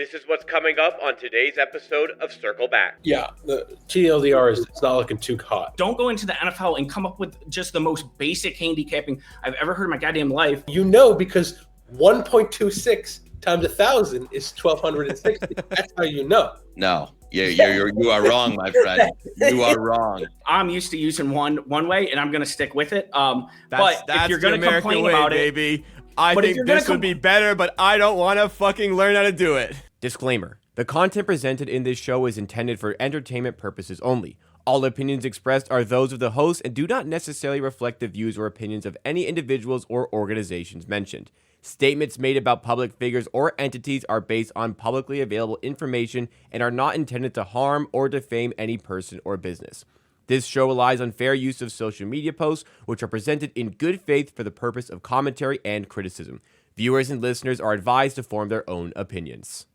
This is what's coming up on today's episode of Circle Back. Yeah, the TLDR is it's not looking too hot. Don't go into the NFL and come up with just the most basic handicapping I've ever heard in my goddamn life. You know, because 1.26 times 1,000 is 1,260. That's how you know. No, you are wrong, my friend. You are wrong. I'm used to using one way, and I'm going to stick with it. That's if you're the going to American complain way, about baby. I think this would be better, but I don't want to fucking learn how to do it. Disclaimer. The content presented in this show is intended for entertainment purposes only. All opinions expressed are those of the host and do not necessarily reflect the views or opinions of any individuals or organizations mentioned. Statements made about public figures or entities are based on publicly available information and are not intended to harm or defame any person or business. This show relies on fair use of social media posts, which are presented in good faith for the purpose of commentary and criticism. Viewers and listeners are advised to form their own opinions.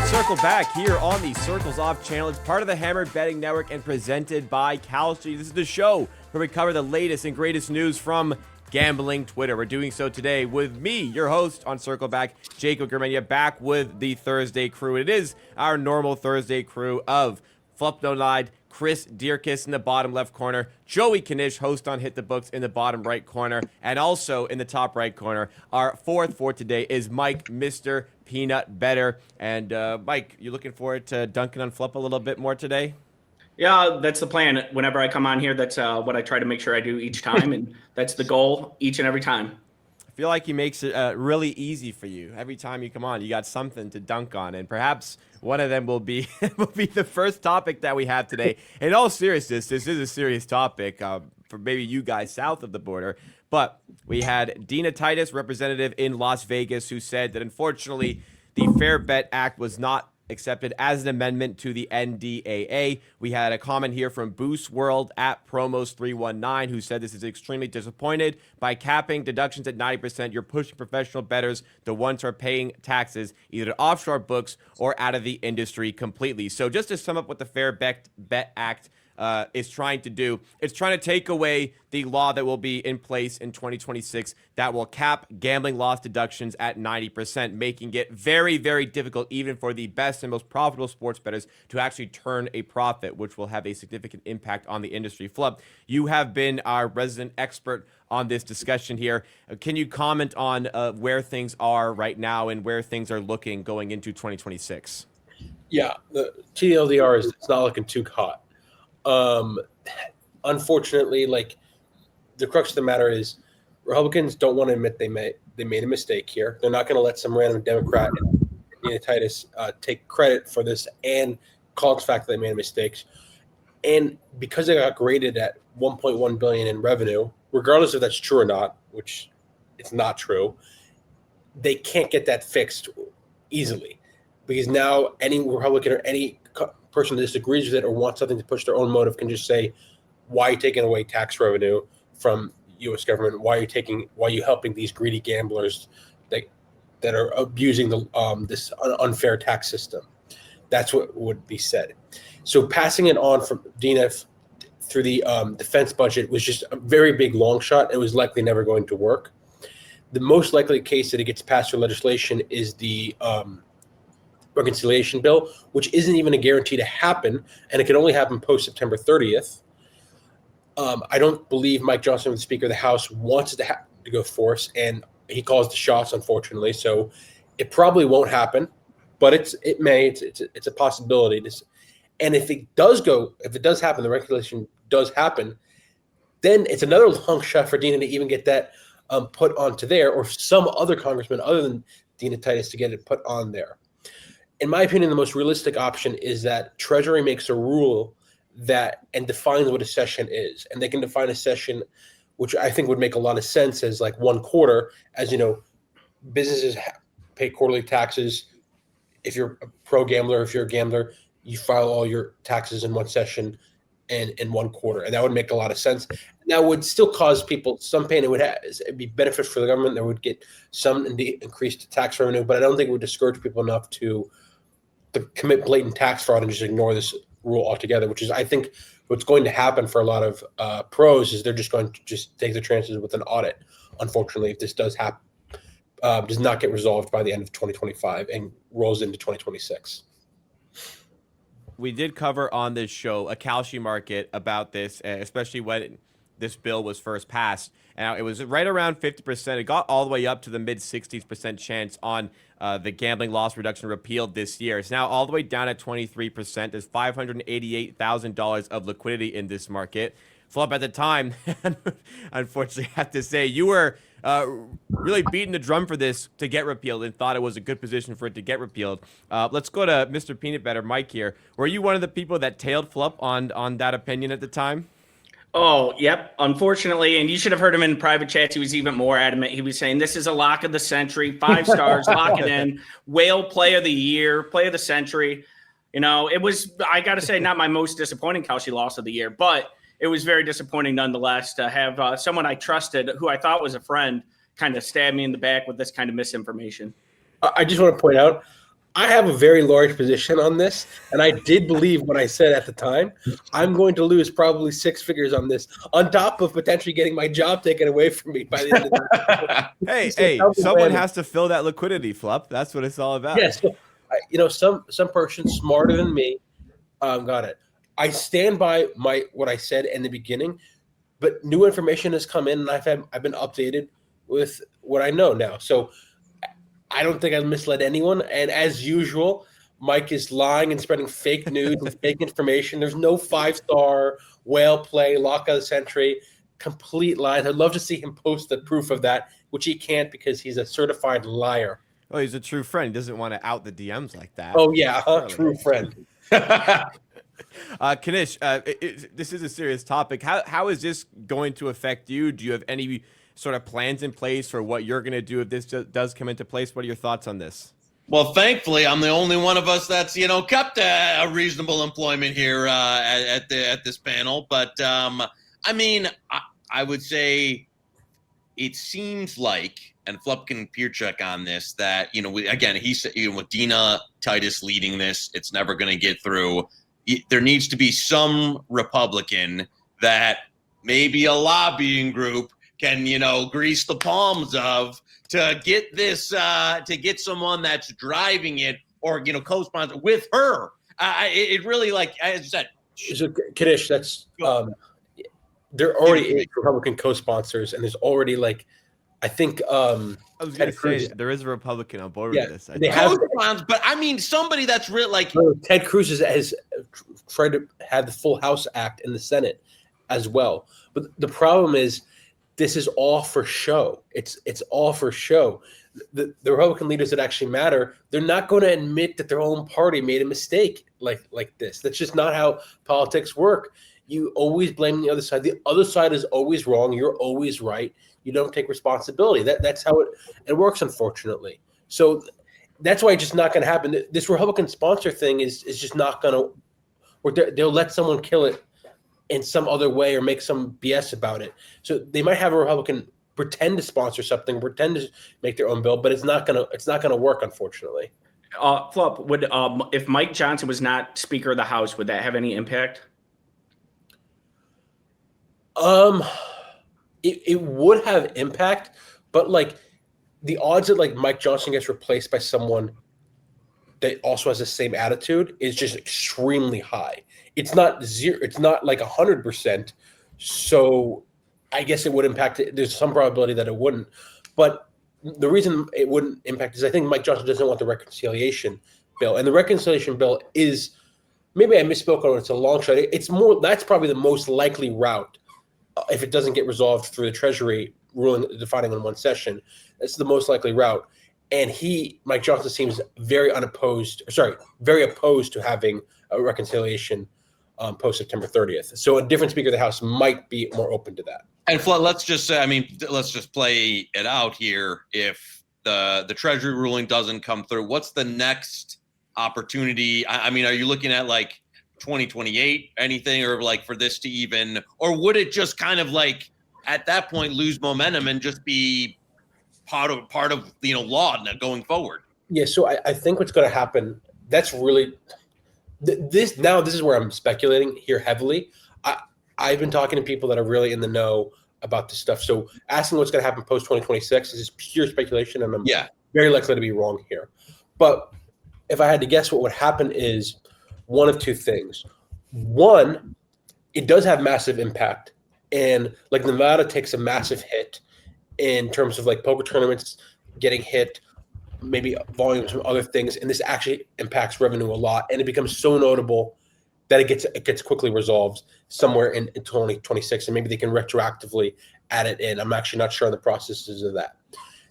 Circle back here on the Circles Off channel. It's part of the Hammer Betting Network and presented by Kalshi. This is the show where we cover the latest and greatest news from gambling Twitter. We're doing so today with me, your host on Circle Back, Jacob Gramegna, back with the Thursday crew. It is our normal Thursday crew of Flup No Lied, Chris Dierkes in the bottom left corner, Joey Knish, host on Hit the Books, in the bottom right corner, and also in the top right corner. Our fourth for today is Mike, Mr. Peanut Bettor. And Mike, you looking forward to dunking on Flup a little bit more today? Yeah, that's the plan. Whenever I come on here, that's what I try to make sure I do each time, and that's the goal each and every time. I feel like he makes it really easy for you. Every time you come on, you got something to dunk on, and perhaps one of them will be the first topic that we have today. In all seriousness, this is a serious topic for maybe you guys south of the border. But we had Dina Titus, representative in Las Vegas, who said that unfortunately the Fair Bet Act was not accepted as an amendment to the NDAA. We had a comment here from Boost World at Promos319 who said this is extremely disappointed. By capping deductions at 90%, you're pushing professional bettors, the ones who are paying taxes, either to offshore books or out of the industry completely. So just to sum up what the Fair Bet Act is trying to do, it's trying to take away the law that will be in place in 2026 that will cap gambling loss deductions at 90%, making it very, very difficult even for the best and most profitable sports bettors to actually turn a profit, which will have a significant impact on the industry. Flup, you have been our resident expert on this discussion here. Can you comment on where things are right now and where things are looking going into 2026? Yeah, the TLDR is it's not looking too hot. Unfortunately, like the crux of the matter is Republicans don't want to admit they made a mistake here. They're not going to let some random Democrat Titus take credit for this and call it the fact that they made mistakes. And because they got graded at 1.1 billion in revenue, regardless if that's true or not, which it's not true, they can't get that fixed easily because now any Republican or any person that disagrees with it or wants something to push their own motive can just say, why are you taking away tax revenue from U.S. government? Why are you helping these greedy gamblers that are abusing this unfair tax system? That's what would be said. So passing it on from Dina through the defense budget was just a very big long shot. It was likely never going to work. The most likely case that it gets passed through legislation is the reconciliation bill, which isn't even a guarantee to happen, and it can only happen post September 30th. I don't believe Mike Johnson, the Speaker of the House, wants it to go force, and he calls the shots, unfortunately. So it probably won't happen, but it's a possibility. And if it does happen, the regulation does happen, then it's another long shot for Dina to even get that put onto there, or some other congressman other than Dina Titus to get it put on there. In my opinion, the most realistic option is that Treasury makes a rule and defines what a session is. And they can define a session, which I think would make a lot of sense, as like 1 quarter. As you know, businesses pay quarterly taxes. If you're a pro gambler, if you're a gambler, you file all your taxes in one session. in one quarter, and that would make a lot of sense. And that would still cause people some pain. It'd be beneficial for the government. They would get some increased tax revenue, but I don't think it would discourage people enough to commit blatant tax fraud and just ignore this rule altogether, which is, I think, what's going to happen for a lot of pros is they're just going to just take the chances with an audit. Unfortunately, if this does happen, does not get resolved by the end of 2025 and rolls into 2026. We did cover on this show a Kalshi market about this, especially when this bill was first passed. And it was right around 50%. It got all the way up to the mid 60% chance on the gambling loss reduction repealed this year. It's now all the way down at 23%. There's $588,000 of liquidity in this market. Flup, at the time, unfortunately, I have to say, you were really beating the drum for this to get repealed and thought it was a good position for it to get repealed. Let's go to Mr. Peanut Butter, Mike here. Were you one of the people that tailed Flup on that opinion at the time? Oh, yep. Unfortunately, and you should have heard him in private chats. He was even more adamant. He was saying, this is a lock of the century, 5 stars, lock it in. Whale play of the year, play of the century. You know, it was, I got to say, not my most disappointing Kalshi loss of the year, but it was very disappointing nonetheless to have someone I trusted, who I thought was a friend, kind of stab me in the back with this kind of misinformation. I just want to point out, I have a very large position on this, and I did believe what I said at the time. I'm going to lose probably 6 figures on this, on top of potentially getting my job taken away from me by the end of the day. Hey, someone has to fill that liquidity, Flup. That's what it's all about. Yes, some person smarter than me got it. I stand by what I said in the beginning, but new information has come in, and I've been updated with what I know now. So I don't think I've misled anyone. And as usual, Mike is lying and spreading fake news and fake information. There's no 5-star whale play, lock of the century, complete lies. I'd love to see him post the proof of that, which he can't because he's a certified liar. Oh, he's a true friend. He doesn't want to out the DMs like that. Oh, yeah, true friend. Knish, this is a serious topic. How is this going to affect you? Do you have any sort of plans in place for what you're going to do if this does come into place? What are your thoughts on this? Well, thankfully, I'm the only one of us that's, kept a reasonable employment here at this panel. But, I would say it seems like, and Flup can peer check on this, that, again, he said, with Dina Titus leading this, it's never going to get through. There needs to be some Republican that maybe a lobbying group can, grease the palms of to get this, to get someone that's driving it or, co-sponsor with her. It really, like, as you said. So, Knish, that's, there are already 8 Republican co-sponsors, and there's already, like, I think I was going to say there is a Republican on board with this. They have, but I mean somebody that's real, like Ted Cruz has tried to have the Full House Act in the Senate as well. But the problem is, this is all for show. It's all for show. The Republican leaders that actually matter, they're not going to admit that their own party made a mistake like this. That's just not how politics work. You always blame the other side. The other side is always wrong. You're always right. You don't take responsibility. That's how it works, unfortunately. So that's why it's just not going to happen. This Republican sponsor thing is just not going to work. They'll let someone kill it in some other way or make some BS about it. So they might have a Republican pretend to sponsor something, pretend to make their own bill, but it's not gonna work, unfortunately. Flup, would if Mike Johnson was not Speaker of the House, would that have any impact? It would have impact, but like the odds that like Mike Johnson gets replaced by someone that also has the same attitude is just extremely high. It's not zero. It's not like 100%. So I guess it would impact it. There's some probability that it wouldn't. But the reason it wouldn't impact is I think Mike Johnson doesn't want the reconciliation bill. And the reconciliation bill is, maybe I misspoke on it, it's a long shot. That's probably the most likely route if it doesn't get resolved through the Treasury ruling, defining in one session. That's the most likely route. And Mike Johnson seems very opposed to having a reconciliation post September 30th. So a different Speaker of the House might be more open to that. And let's just play it out here. If the Treasury ruling doesn't come through, what's the next opportunity? I mean, are you looking at like 2028, anything, or like for this to even, or would it just kind of like at that point lose momentum and just be part of law going forward? Yeah, so I think what's going to happen. That's really this. Now this is where I'm speculating here heavily. I've been talking to people that are really in the know about this stuff. So asking what's going to happen post 2026 is pure speculation, and I'm very likely to be wrong here. But if I had to guess, what would happen is one of two things. One, it does have massive impact, and like Nevada takes a massive hit in terms of like poker tournaments getting hit, maybe volumes from other things, and this actually impacts revenue a lot, and it becomes so notable that it gets quickly resolved somewhere in 2026, and maybe they can retroactively add it in. I'm actually not sure on the processes of that.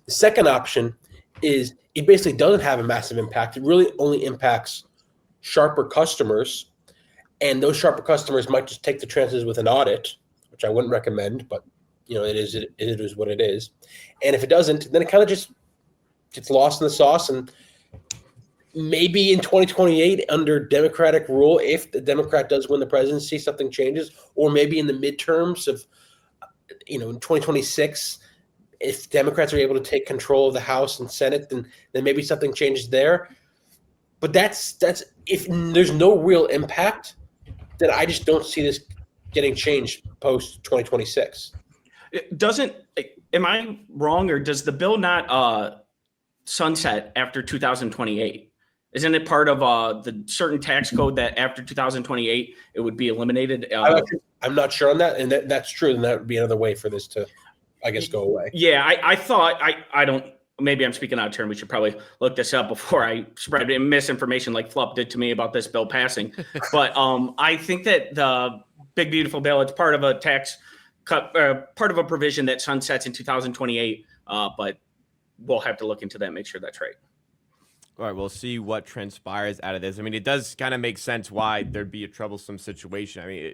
The second option is it basically doesn't have a massive impact. It really only impacts sharper customers, and those sharper customers might just take the chances with an audit, which I wouldn't recommend, but it is what it is. And if it doesn't, then it kind of just gets lost in the sauce, and maybe in 2028 under Democratic rule, if the Democrat does win the presidency, something changes, or maybe in the midterms of, in 2026, if Democrats are able to take control of the House and Senate, then maybe something changes there. But that's if there's no real impact, then I just don't see this getting changed post 2026. Am I wrong, or does the bill not sunset after 2028? Isn't it part of the certain tax code that after 2028 it would be eliminated? I'm not sure on that, and that's true. And that would be another way for this to, I guess, go away. Yeah, I thought I don't. Maybe I'm speaking out of turn. We should probably look this up before I spread misinformation like Flup did to me about this bill passing. But I think that the big beautiful bill, it's part of a tax cut, part of a provision that sunsets in 2028. But we'll have to look into that, make sure that's right. All right, we'll see what transpires out of this. I mean, it does kind of make sense why there'd be a troublesome situation. I mean,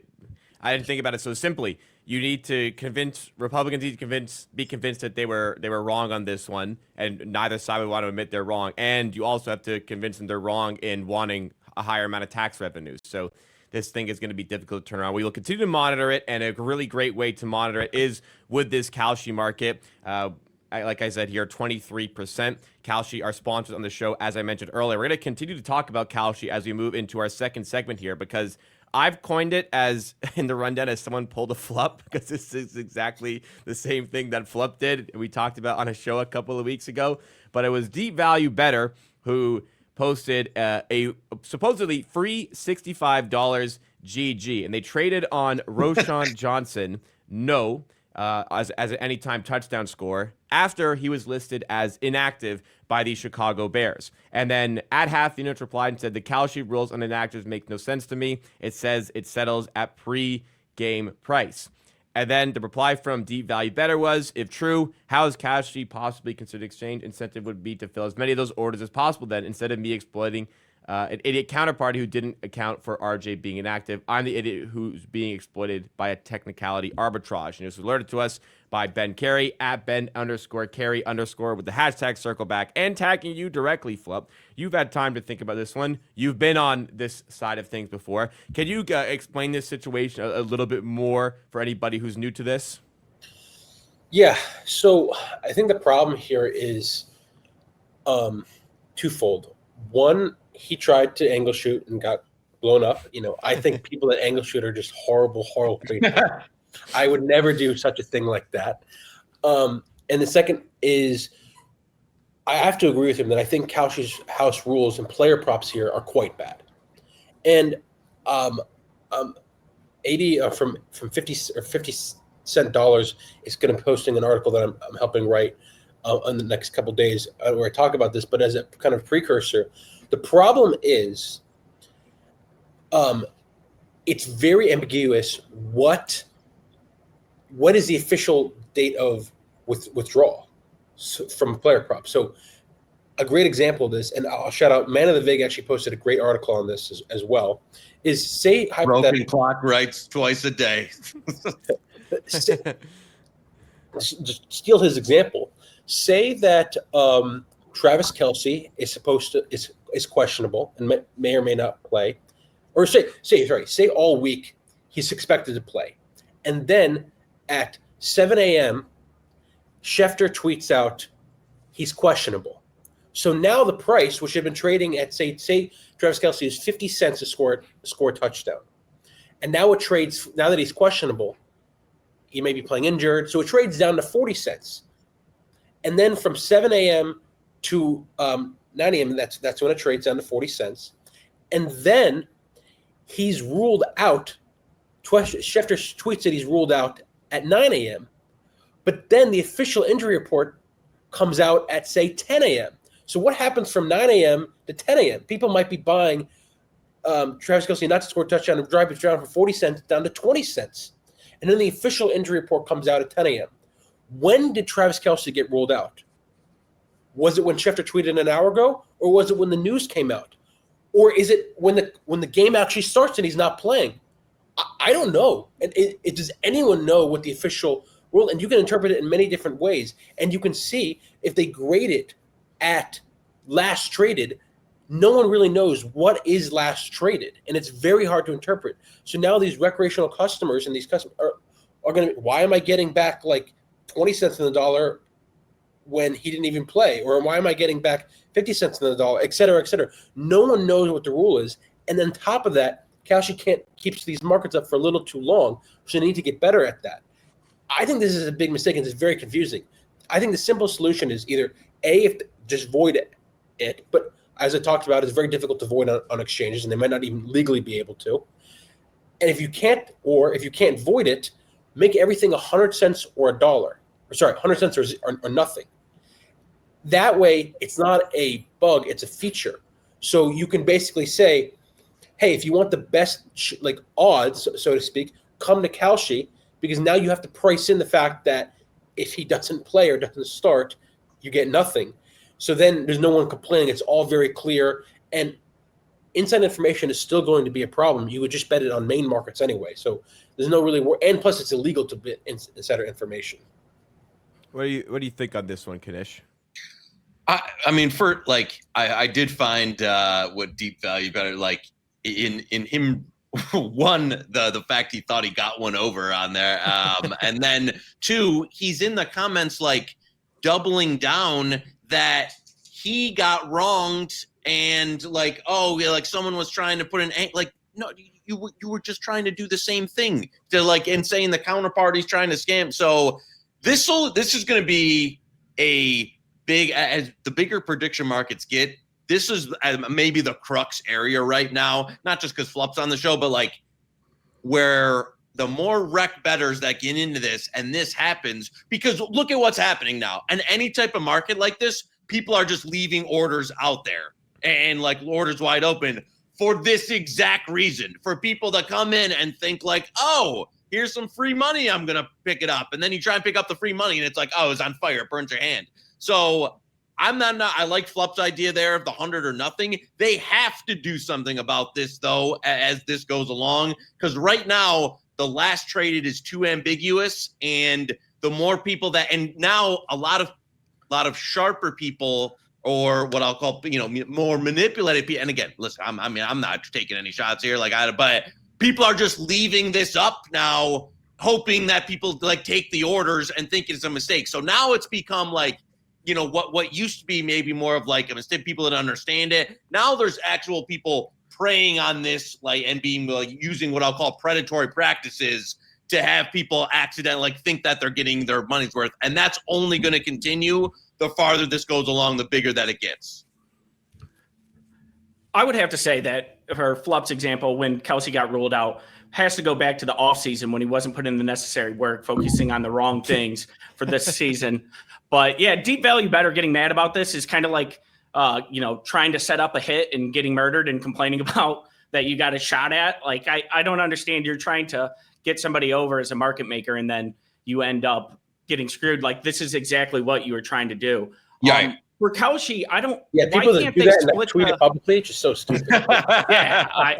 I didn't think about it so simply. You need to convince Republicans need to be convinced that they were wrong on this one, and neither side would want to admit they're wrong. And you also have to convince them they're wrong in wanting a higher amount of tax revenue. So this thing is going to be difficult to turn around. We will continue to monitor it, and a really great way to monitor it is with this Kalshi market. Like I said here, 23%. Kalshi are sponsors on the show, as I mentioned earlier. We're going to continue to talk about Kalshi as we move into our second segment here, because I've coined it as in the rundown as someone pulled a Flup, because this is exactly the same thing that Flup did. We talked about on a show a couple of weeks ago, but it was Deep Value Bettor who posted a supposedly free $65 GG, and they traded on Roshan Johnson, as an anytime touchdown scorer after he was listed as inactive by the Chicago Bears. And then at half, the unit replied and said, the Kalshi rules on inactives make no sense to me. It says it settles at pre-game price. And then the reply from Deep Value Bettor was, if true, how is Kalshi possibly considered exchange? Incentive would be to fill as many of those orders as possible then, instead of me exploiting an idiot counterparty who didn't account for RJ being inactive. I'm the idiot who's being exploited by a technicality arbitrage. And it was alerted to us by Ben Carey at Ben_Carey_ with the hashtag circleback, and tagging you directly, Flup. You've had time to think about this one. You've been on this side of things before. Can you explain this situation a little bit more for anybody who's new to this? Yeah. So I think the problem here is twofold. One, he tried to angle shoot and got blown up. I think people that angle shoot are just horrible people. I would never do such a thing like that. And the second is, I have to agree with him that I think Kalshi's house rules and player props here are quite bad. And 80 from 50 or 50 dollars is going to be posting an article that I'm helping write in the next couple of days where I talk about this. But as a kind of precursor, the problem is, it's very ambiguous. What is the official date of withdrawal from a player prop? So a great example of this, and I'll shout out, Man of the Vig actually posted a great article on this as well, is say broken clock writes twice a day. Just steal his example. Say that Travis Kelce is questionable and may or may not play. or say all week he's expected to play, and then at 7 a.m. Schefter tweets out he's questionable. So now the price, which had been trading at say Travis Kelce is 50 cents to score a touchdown, and now it trades. Now that he's questionable, he may be playing injured, so it trades down to 40 cents. And then from 7 a.m. to 9 a.m., that's when it trades down to 40 cents. And then he's ruled out. Schefter tweets that he's ruled out at 9 a.m. But then the official injury report comes out at, say, 10 a.m. So what happens from 9 a.m. to 10 a.m.? People might be buying Travis Kelce not to score a touchdown and drive it down from 40 cents down to 20 cents. And then the official injury report comes out at 10 a.m. When did Travis Kelce get ruled out? Was it when Schefter tweeted an hour ago, or was it when the news came out? Or is it when the game actually starts and he's not playing? I don't know. And does anyone know what the official rule? And you can interpret it in many different ways. And you can see if they grade it at last traded, no one really knows what is last traded. And it's very hard to interpret. So now these recreational customers and these customers are going to, why am I getting back like 20 cents on the dollar when he didn't even play? Or why am I getting back 50 cents on the dollar, et cetera, et cetera? No one knows what the rule is. And then top of that, Kalshi keeps these markets up for a little too long, so they need to get better at that. I think this is a big mistake, and it's very confusing. I think the simple solution is either just void it, but as I talked about, it's very difficult to void on exchanges, and they might not even legally be able to. And if you can't void it, make everything 100 cents or $1. 100 cents or nothing. That way, it's not a bug; it's a feature. So you can basically say, "Hey, if you want the best odds, so to speak, come to Kalshi," because now you have to price in the fact that if he doesn't play or doesn't start, you get nothing. So then there's no one complaining. It's all very clear, and inside information is still going to be a problem. You would just bet it on main markets anyway. So there's no really and plus it's illegal to bet insider information. What do you think on this one, Knish? I mean, I did find what deep value better in him. One, the fact he thought he got one over on there, and then two, he's in the comments doubling down that he got wronged and someone was trying to put an no, you were just trying to do the same thing and saying the counterparty's trying to scam. So this is going to be a big, as the bigger prediction markets get. This is maybe the crux area right now, not just because Flup's on the show, but where the more rec bettors that get into this and this happens, because look at what's happening now. And any type of market like this, people are just leaving orders out there and orders wide open for this exact reason, for people to come in and think oh, here's some free money, I'm going to pick it up. And then you try and pick up the free money and it's oh, it's on fire, it burns your hand. So I like Flup's idea there of the 100 or nothing. They have to do something about this though, as this goes along, because right now the last traded is too ambiguous, and the more people and now a lot of sharper people, or what I'll call more manipulated people. And again, listen, I'm not taking any shots here, but people are just leaving this up now, hoping that people take the orders and think it's a mistake. So now it's become what used to be maybe more of a mistake, people that understand it. Now there's actual people preying on this, and being using what I'll call predatory practices to have people accidentally think that they're getting their money's worth. And that's only going to continue the farther this goes along, the bigger that it gets. I would have to say that for Flup's example, when Kalshi got ruled out, has to go back to the offseason when he wasn't putting in the necessary work, focusing on the wrong things for this season. But yeah, deep value better getting mad about this is kind of trying to set up a hit and getting murdered and complaining about that you got a shot at. I don't understand. You're trying to get somebody over as a market maker, and then you end up getting screwed. This is exactly what you were trying to do. Yeah. For Kalshi, I don't. Yeah, people that do that and tweet it publicly, it's just so stupid. Yeah.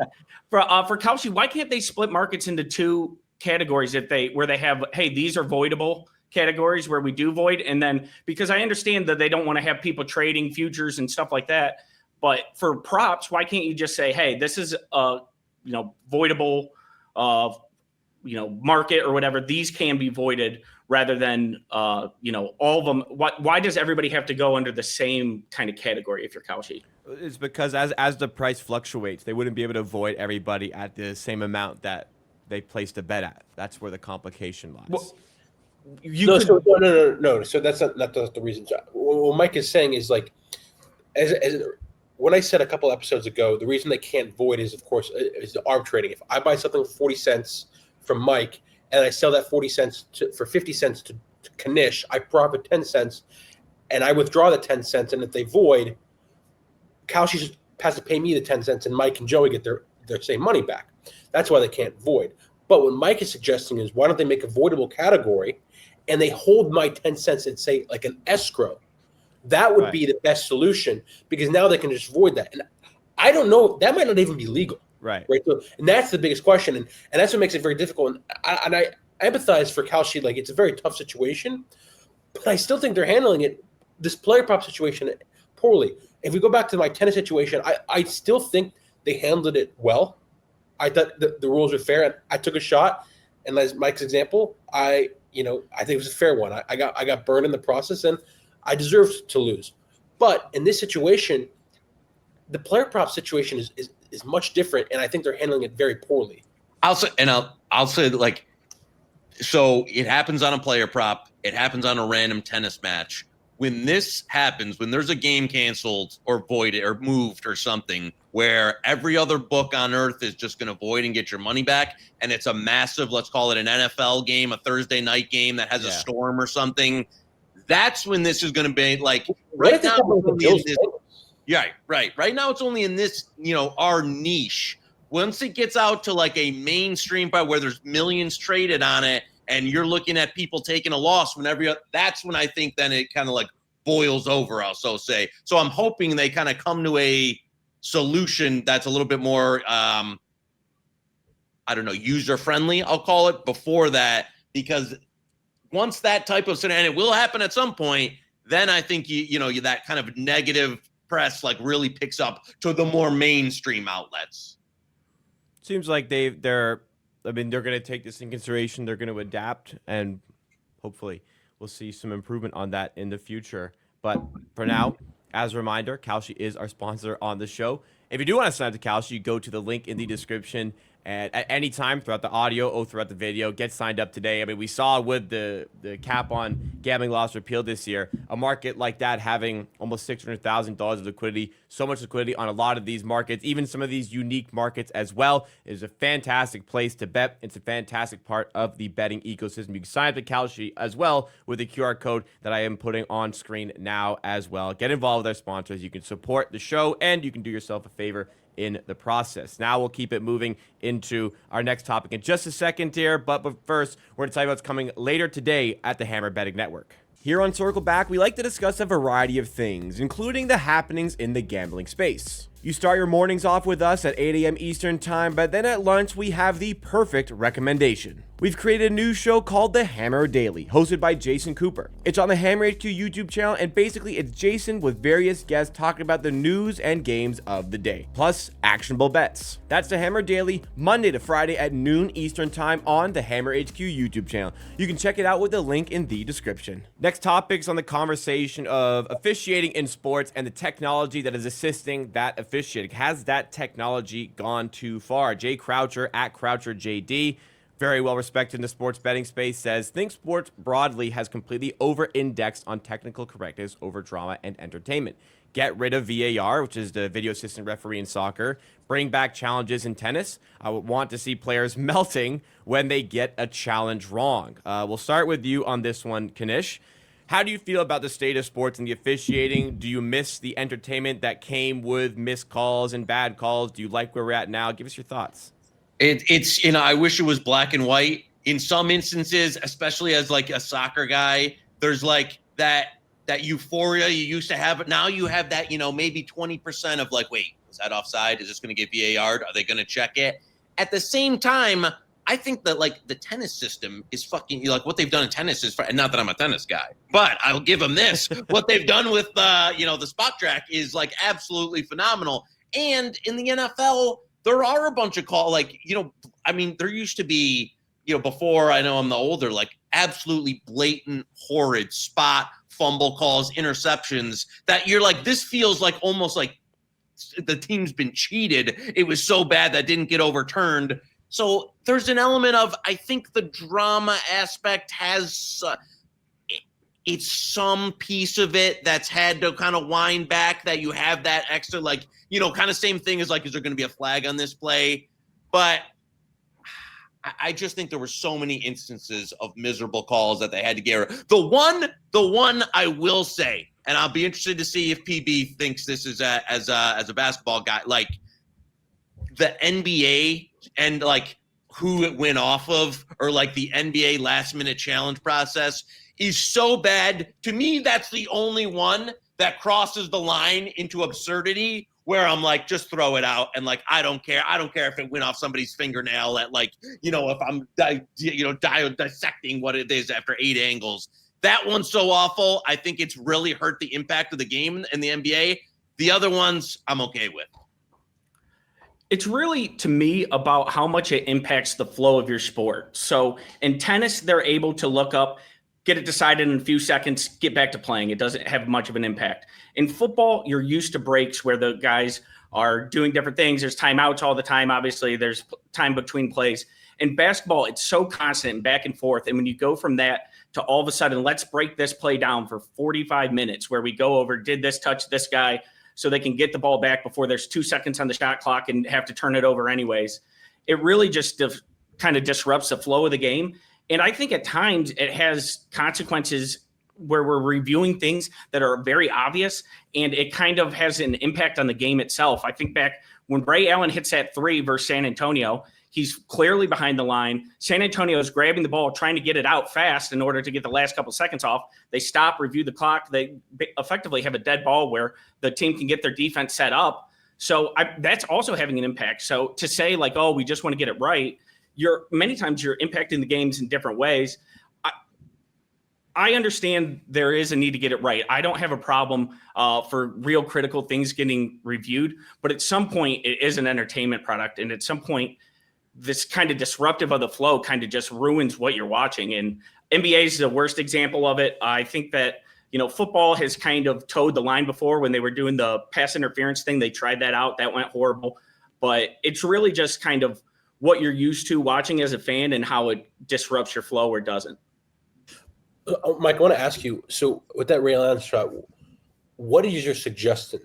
For Kalshi, why can't they split markets into two categories where they have, hey, these are voidable categories where we do void, and then because I understand that they don't want to have people trading futures and stuff like that, but for props, why can't you just say, hey, this is a voidable, market or whatever, these can be voided rather than, all of them. Why does everybody have to go under the same kind of category if you're Kalshi? It's because as the price fluctuates, they wouldn't be able to void everybody at the same amount that they placed a bet at. That's where the complication lies. Well, no. So that's not the reason. What Mike is saying is like, as when I said a couple episodes ago, the reason they can't void is, of course, is the arb trading. If I buy something for 40 cents from Mike and I sell that 40 cents for 50 cents to Knish, I profit 10 cents, and I withdraw the 10 cents. And if they void, Kalshi has to pay me the 10 cents, and Mike and Joey get their same money back. That's why they can't void. But what Mike is suggesting is, why don't they make a voidable category and they hold my 10 cents and say like an escrow? That would be the best solution, because now they can just void that. And I don't know, that might not even be legal. Right. So, and that's the biggest question. And that's what makes it very difficult. And I empathize for Kalshi. Like, it's a very tough situation, but I still think they're handling it, this player prop situation, poorly. If we go back to my tennis situation, I still think they handled it well. I thought the rules were fair, and I took a shot. And as Mike's example, I think it was a fair one. I got burned in the process, and I deserved to lose. But in this situation, the player prop situation is much different, and I think they're handling it very poorly. I'll say like, so it happens on a player prop. It happens on a random tennis match. When this happens, when there's a game canceled or voided or moved or something, where every other book on earth is just going to void and get your money back, and it's a massive, let's call it an NFL game, a Thursday night game that has a storm or something, that's when this is going to be like, right now, right now it's only in this, our niche. Once it gets out to like a mainstream part where there's millions traded on it, and you're looking at people taking a loss that's when I think then it kind of like boils over, I'll so say. So I'm hoping they kind of come to a solution that's a little bit more, user-friendly, I'll call it, before that, because once that type of scenario, and it will happen at some point, then I think that kind of negative press like really picks up to the more mainstream outlets. Seems like they're going to take this in consideration. They're going to adapt, and hopefully we'll see some improvement on that in the future. But for now, as a reminder, Kalshi is our sponsor on the show. If you do want to sign up to Kalshi, go to the link in the description. And at any time throughout the audio or throughout the video, get signed up today. I mean, we saw with the cap on gambling laws repealed this year, a market like that having almost $600,000 of liquidity, so much liquidity on a lot of these markets, even some of these unique markets as well. It is a fantastic place to bet. It's a fantastic part of the betting ecosystem. You can sign up to Kalshi as well with the QR code that I am putting on screen now as well. Get involved with our sponsors. You can support the show, and you can do yourself a favor in the process. Now we'll keep it moving into our next topic in just a second here, but first, we're going to tell you what's coming later today at the Hammer Betting Network. Here on Circle Back, we like to discuss a variety of things, including the happenings in the gambling space. You start your mornings off with us at 8 a.m. Eastern Time, but then at lunch, we have the perfect recommendation. We've created a new show called The Hammer Daily, hosted by Jason Cooper. It's on the Hammer HQ YouTube channel, and basically it's Jason with various guests talking about the news and games of the day, plus actionable bets. That's The Hammer Daily, Monday to Friday at noon Eastern Time on the Hammer HQ YouTube channel. You can check it out with the link in the description. Next topics on the conversation of officiating in sports and the technology that is assisting that officiating. Has that technology gone too far? Jay Croucher at CroucherJD, very well respected in the sports betting space, says, think sports broadly has completely over-indexed on technical correctness over drama and entertainment. Get rid of VAR, which is the video assistant referee in soccer. Bring back challenges in tennis. I would want to see players melting when they get a challenge wrong. We'll start with you on this one, Knish. How do you feel about the state of sports and the officiating? Do you miss the entertainment that came with missed calls and bad calls? Do you like where we're at now? Give us your thoughts. It's I wish it was black and white. In some instances, especially as like a soccer guy, there's like that euphoria you used to have, but now you have that, maybe 20% of like, wait, is that offside? Is this going to get VAR? Are they going to check it? At the same time, I think that like the tennis system is fucking, like what they've done in tennis is, and not that I'm a tennis guy, but I'll give them this. What they've done with the spot track is like absolutely phenomenal. And in the NFL, there are a bunch of there used to be, before, I know I'm the older, like absolutely blatant, horrid spot fumble calls, interceptions that you're like, this feels like almost like the team's been cheated. It was so bad that didn't get overturned. So there's an element of, I think the drama aspect has, it's some piece of it that's had to kind of wind back, that you have that extra, like, kind of same thing as like, is there going to be a flag on this play? But I just think there were so many instances of miserable calls that they had to get rid of. The one I will say, and I'll be interested to see if PB thinks this is as a basketball guy, like the NBA and like who it went off of, or like the NBA last minute challenge process is so bad. To me, that's the only one that crosses the line into absurdity, where I'm like, just throw it out. And like, I don't care. I don't care if it went off somebody's fingernail at like, if I'm, dissecting what it is after 8 angles. That one's so awful. I think it's really hurt the impact of the game in the NBA. The other ones I'm okay with. It's really, to me, about how much it impacts the flow of your sport. So in tennis, they're able to look up, get it decided in a few seconds, get back to playing. It doesn't have much of an impact. In football, you're used to breaks where the guys are doing different things. There's timeouts all the time. Obviously, there's time between plays. In basketball, it's so constant and back and forth. And when you go from that to all of a sudden, let's break this play down for 45 minutes where we go over, did this touch this guy, so they can get the ball back before there's 2 seconds on the shot clock and have to turn it over anyways. It really just kind of disrupts the flow of the game. And I think at times it has consequences where we're reviewing things that are very obvious, and it kind of has an impact on the game itself. I think back when Ray Allen hits that 3 versus San Antonio, he's clearly behind the line. San Antonio is grabbing the ball, trying to get it out fast in order to get the last couple seconds off. They stop, review the clock. They effectively have a dead ball where the team can get their defense set up. So that's also having an impact. So to say like, oh, we just want to get it right, many times you're impacting the games in different ways. I understand there is a need to get it right. I don't have a problem for real critical things getting reviewed, but at some point it is an entertainment product. And at some point, this kind of disruptive of the flow kind of just ruins what you're watching. And NBA is the worst example of it. I think that, football has kind of towed the line before when they were doing the pass interference thing. They tried that out. That went horrible. But it's really just kind of what you're used to watching as a fan and how it disrupts your flow or doesn't. Mike, I want to ask you, so with that Ray Allen shot, what is your suggestion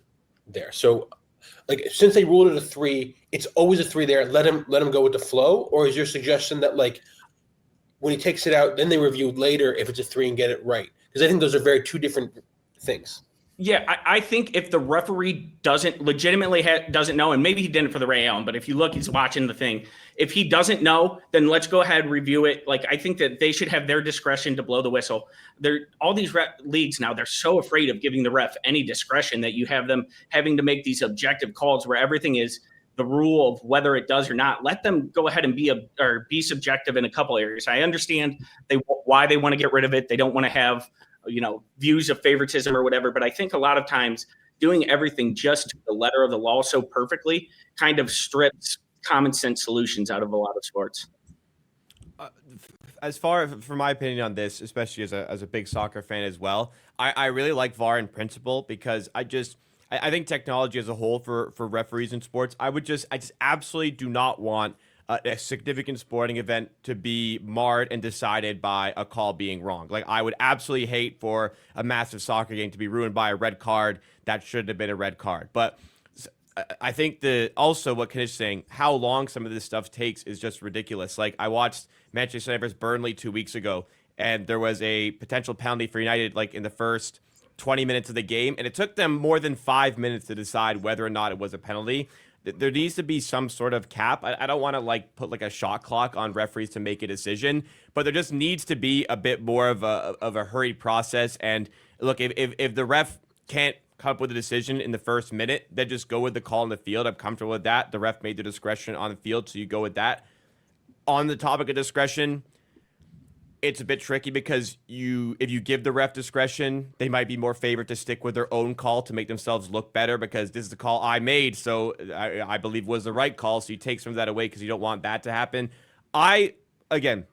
there? So, like, since they ruled it a 3, it's always a 3 there. Let him go with the flow, or is your suggestion that like when he takes it out, then they review later if it's a 3 and get it right? Because I think those are two different things. Yeah, I think if the referee doesn't legitimately doesn't know, and maybe he didn't for the Ray Allen, but if you look, he's watching the thing. If he doesn't know, then let's go ahead and review it. Like, I think that they should have their discretion to blow the whistle. All these leagues now, they're so afraid of giving the ref any discretion that you have them having to make these objective calls where everything is the rule of whether it does or not. Let them go ahead and be subjective in a couple areas. I understand why they want to get rid of it. They don't want to have views of favoritism or whatever. But I think a lot of times doing everything just to the letter of the law so perfectly kind of strips common sense solutions out of a lot of sports. As far as for my opinion on this, especially as a big soccer fan as well, I really like VAR in principle because I think technology as a whole for referees in sports, I just absolutely do not want a significant sporting event to be marred and decided by a call being wrong. Like, I would absolutely hate for a massive soccer game to be ruined by a red card that shouldn't have been a red card. But I think also what Knish is saying, how long some of this stuff takes is just ridiculous. Like, I watched Manchester United versus Burnley 2 weeks ago, and there was a potential penalty for United like in the first 20 minutes of the game, and it took them more than 5 minutes to decide whether or not it was a penalty. There needs to be some sort of cap. I don't want to put a shot clock on referees to make a decision, but there just needs to be a bit more of a hurried process. And look, if the ref can't come up with a decision in the first minute, then just go with the call in the field. I'm comfortable with that. The ref made the discretion on the field, so you go with that. On the topic of discretion, it's a bit tricky because if you give the ref discretion, they might be more favored to stick with their own call to make themselves look better because this is the call I made, so I believe was the right call. So you take some of that away because you don't want that to happen. I, again,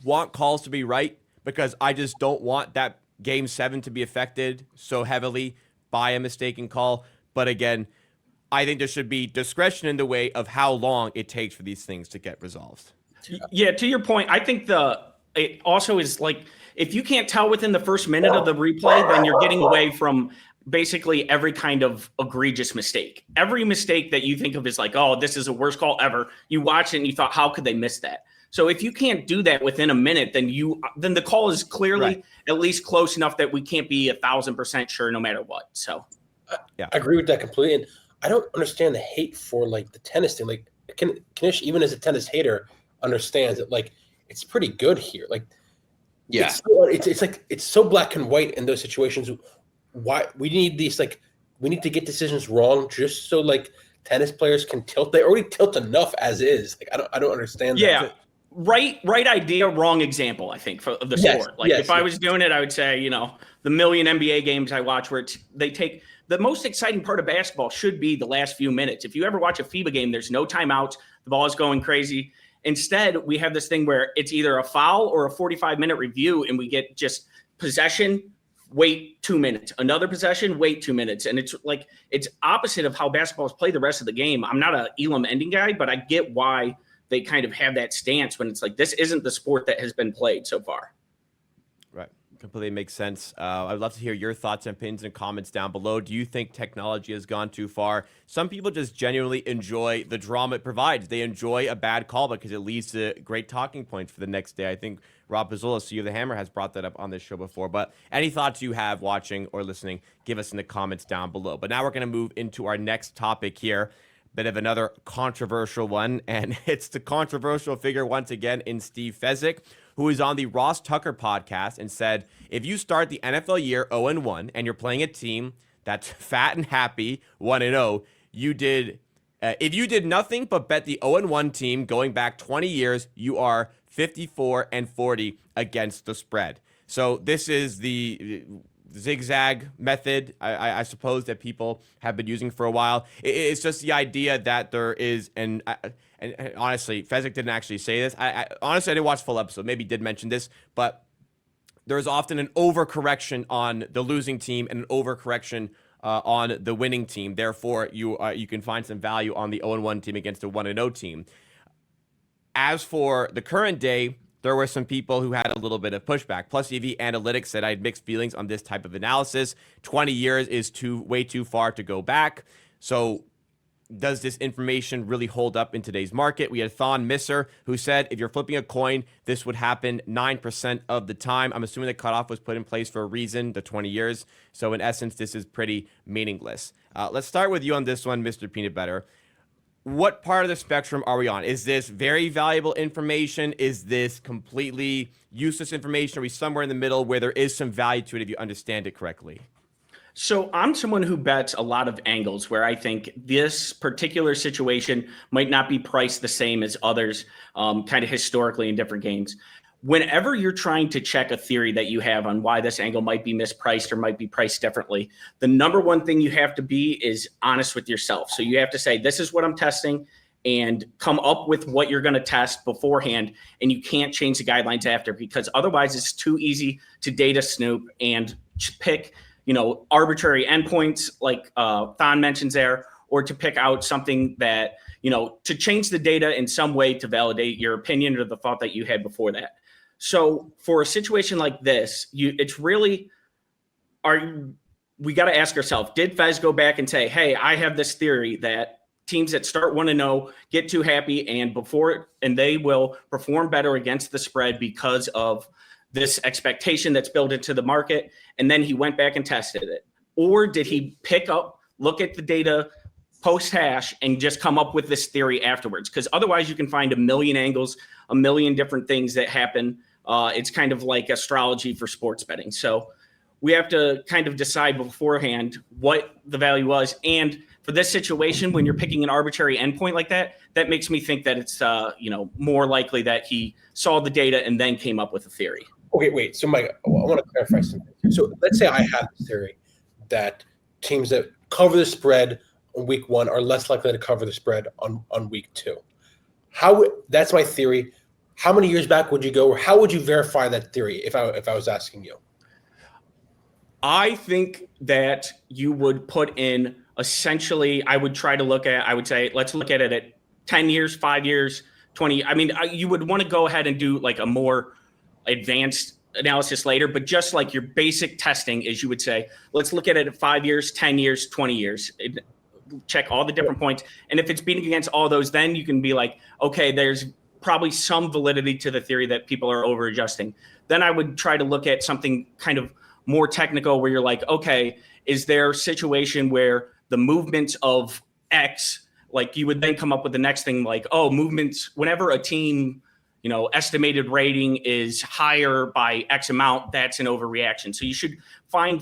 want calls to be right because I just don't want that Game 7 to be affected so heavily by a mistaken call. But again, I think there should be discretion in the way of how long it takes for these things to get resolved. Yeah, to your point, I think it also is like if you can't tell within the first minute of the replay, then you're getting away from basically every kind of egregious mistake. Every mistake that you think of is like, oh, this is the worst call ever. You watch it and you thought, how could they miss that? So if you can't do that within a minute, then the call is clearly at least close enough that we can't be 1,000% sure no matter what. So I agree with that completely. And I don't understand the hate for like the tennis thing. Like Knish, even as a tennis hater, understands that like it's pretty good here. Like, yeah, it's like it's so black and white in those situations. Why we need these like we need to get decisions wrong just so like tennis players can tilt. They already tilt enough as is. Like I don't understand. Yeah, that. right idea, wrong example. I think of the sport. Like if I was doing it, I would say the million NBA games I watch where they take the most exciting part of basketball should be the last few minutes. If you ever watch a FIBA game, there's no timeouts. The ball is going crazy. Instead, we have this thing where it's either a foul or a 45-minute review, and we get just possession, wait 2 minutes, another possession, wait 2 minutes. And it's like it's opposite of how basketball is played the rest of the game. I'm not a Elam ending guy, but I get why they kind of have that stance when it's like this isn't the sport that has been played so far. Right. Completely makes sense. I'd love to hear your thoughts and opinions and comments down below. Do you think technology has gone too far? Some people just genuinely enjoy the drama it provides. They enjoy a bad call because it leads to great talking points for the next day. I think Rob Pizzola, CEO of the Hammer, has brought that up on this show before. But any thoughts you have watching or listening, give us in the comments down below. But now we're going to move into our next topic here. Bit of another controversial one, and it's the controversial figure once again in Steve Fezzik, who is on the Ross Tucker podcast and said, if you start the NFL year 0-1 and you're playing a team that's fat and happy, 1-0, if you did nothing but bet the 0-1 team going back 20 years, you are 54-40 against the spread. So this is the zigzag method, I suppose, that people have been using for a while. It's just the idea that there is, and honestly, Fezzik didn't actually say this. Honestly, I didn't watch the full episode. Maybe he did mention this, but there is often an overcorrection on the losing team and an overcorrection on the winning team. Therefore, you can find some value on the 0-1 team against a 1-0 team. As for the current day, there were some people who had a little bit of pushback. Plus EV Analytics said I had mixed feelings on this type of analysis. 20 years is way too far to go back. So does this information really hold up in today's market? We had Thon Misser who said if you're flipping a coin, this would happen 9% of the time. I'm assuming the cutoff was put in place for a reason, the 20 years. So in essence, this is pretty meaningless. Let's start with you on this one, Mr. Peanut Butter. What part of the spectrum are we on? Is this very valuable information? Is this completely useless information? Are we somewhere in the middle where there is some value to it if you understand it correctly? So I'm someone who bets a lot of angles where I think this particular situation might not be priced the same as others kind of historically in different games. Whenever you're trying to check a theory that you have on why this angle might be mispriced or might be priced differently, the number one thing you have to be is honest with yourself. So you have to say, this is what I'm testing, and come up with what you're going to test beforehand. And you can't change the guidelines after, because otherwise it's too easy to data snoop and pick, arbitrary endpoints like Thon mentions there, or to pick out something that, to change the data in some way to validate your opinion or the thought that you had before that. So for a situation like this, it's really, we got to ask ourselves, did Fez go back and say, hey, I have this theory that teams that start 1-0 get too happy and they will perform better against the spread because of this expectation that's built into the market, and then he went back and tested it? Or did he look at the data post-hash and just come up with this theory afterwards? Because otherwise you can find a million angles, a million different things that happen. It's kind of like astrology for sports betting. So we have to kind of decide beforehand what the value was. And for this situation, when you're picking an arbitrary endpoint like that, that makes me think that it's more likely that he saw the data and then came up with a theory. Okay, wait. So, Mike, I want to clarify something. So, let's say I have this theory that teams that cover the spread on week 1 are less likely to cover the spread on week 2. That's my theory. How many years back would you go, or how would you verify that theory if I was asking you? I think that you would put in essentially, I would say, let's look at it at 10 years, 5 years, 20. I mean, you would want to go ahead and do like a more advanced analysis later, but just like your basic testing is, you would say, let's look at it at 5 years, 10 years, 20 years, check all the different points. And if it's beating against all those, then you can be like, okay, there's probably some validity to the theory that people are over adjusting. Then I would try to look at something kind of more technical where you're like, okay, is there a situation where the movements of X, like you would then come up with the next thing like, oh, movements, whenever a team, estimated rating is higher by X amount, that's an overreaction. So you should find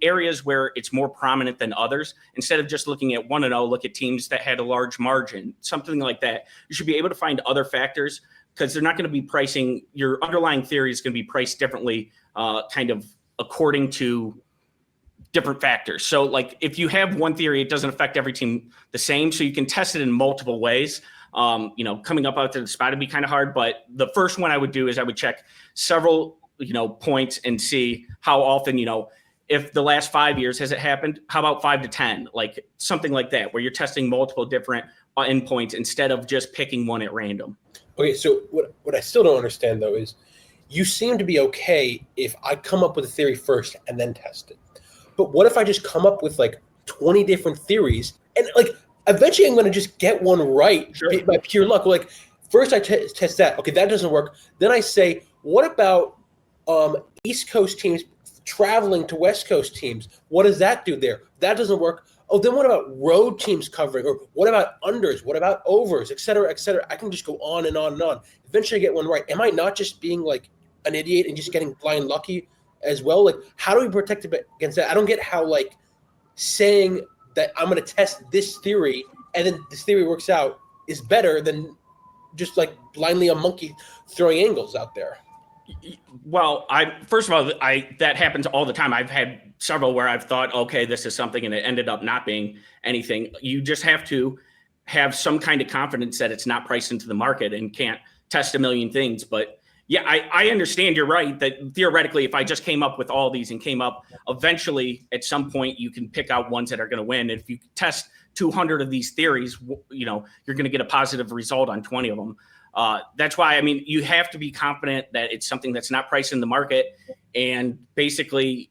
areas where it's more prominent than others. Instead of just looking at 1-0, look at teams that had a large margin, something like that. You should be able to find other factors, because they're not going to be pricing, your underlying theory is going to be priced differently, kind of according to different factors. So like if you have one theory, it doesn't affect every team the same. So you can test it in multiple ways. Coming up out to the spot would be kind of hard, but the first one I would do is I would check several, points and see how often, if the last 5 years has it happened, how about 5 to 10, like something like that, where you're testing multiple different endpoints instead of just picking one at random. Okay, so what I still don't understand though is you seem to be okay if I come up with a theory first and then test it. But what if I just come up with like 20 different theories and like eventually I'm going to just get one right by pure luck. Like first I test that. Okay, that doesn't work. Then I say, what about East Coast teams traveling to West Coast teams? What does that do there? That doesn't work. Oh, then what about road teams covering? Or what about unders? What about overs, et cetera, et cetera? I can just go on and on and on. Eventually I get one right. Am I not just being like an idiot and just getting blind lucky as well? Like, how do we protect against that? I don't get how like saying that I'm going to test this theory and then this theory works out is better than just like blindly a monkey throwing angles out there. Well, first of all, that happens all the time. I've had several where I've thought, okay, this is something, and it ended up not being anything. You just have to have some kind of confidence that it's not priced into the market and can't test a million things. But yeah, I understand. You're right that theoretically, if I just came up with all these and came up, eventually at some point you can pick out ones that are going to win. And if you test 200 of these theories, you're going to get a positive result on 20 of them. That's why, you have to be confident that it's something that's not priced in the market. And basically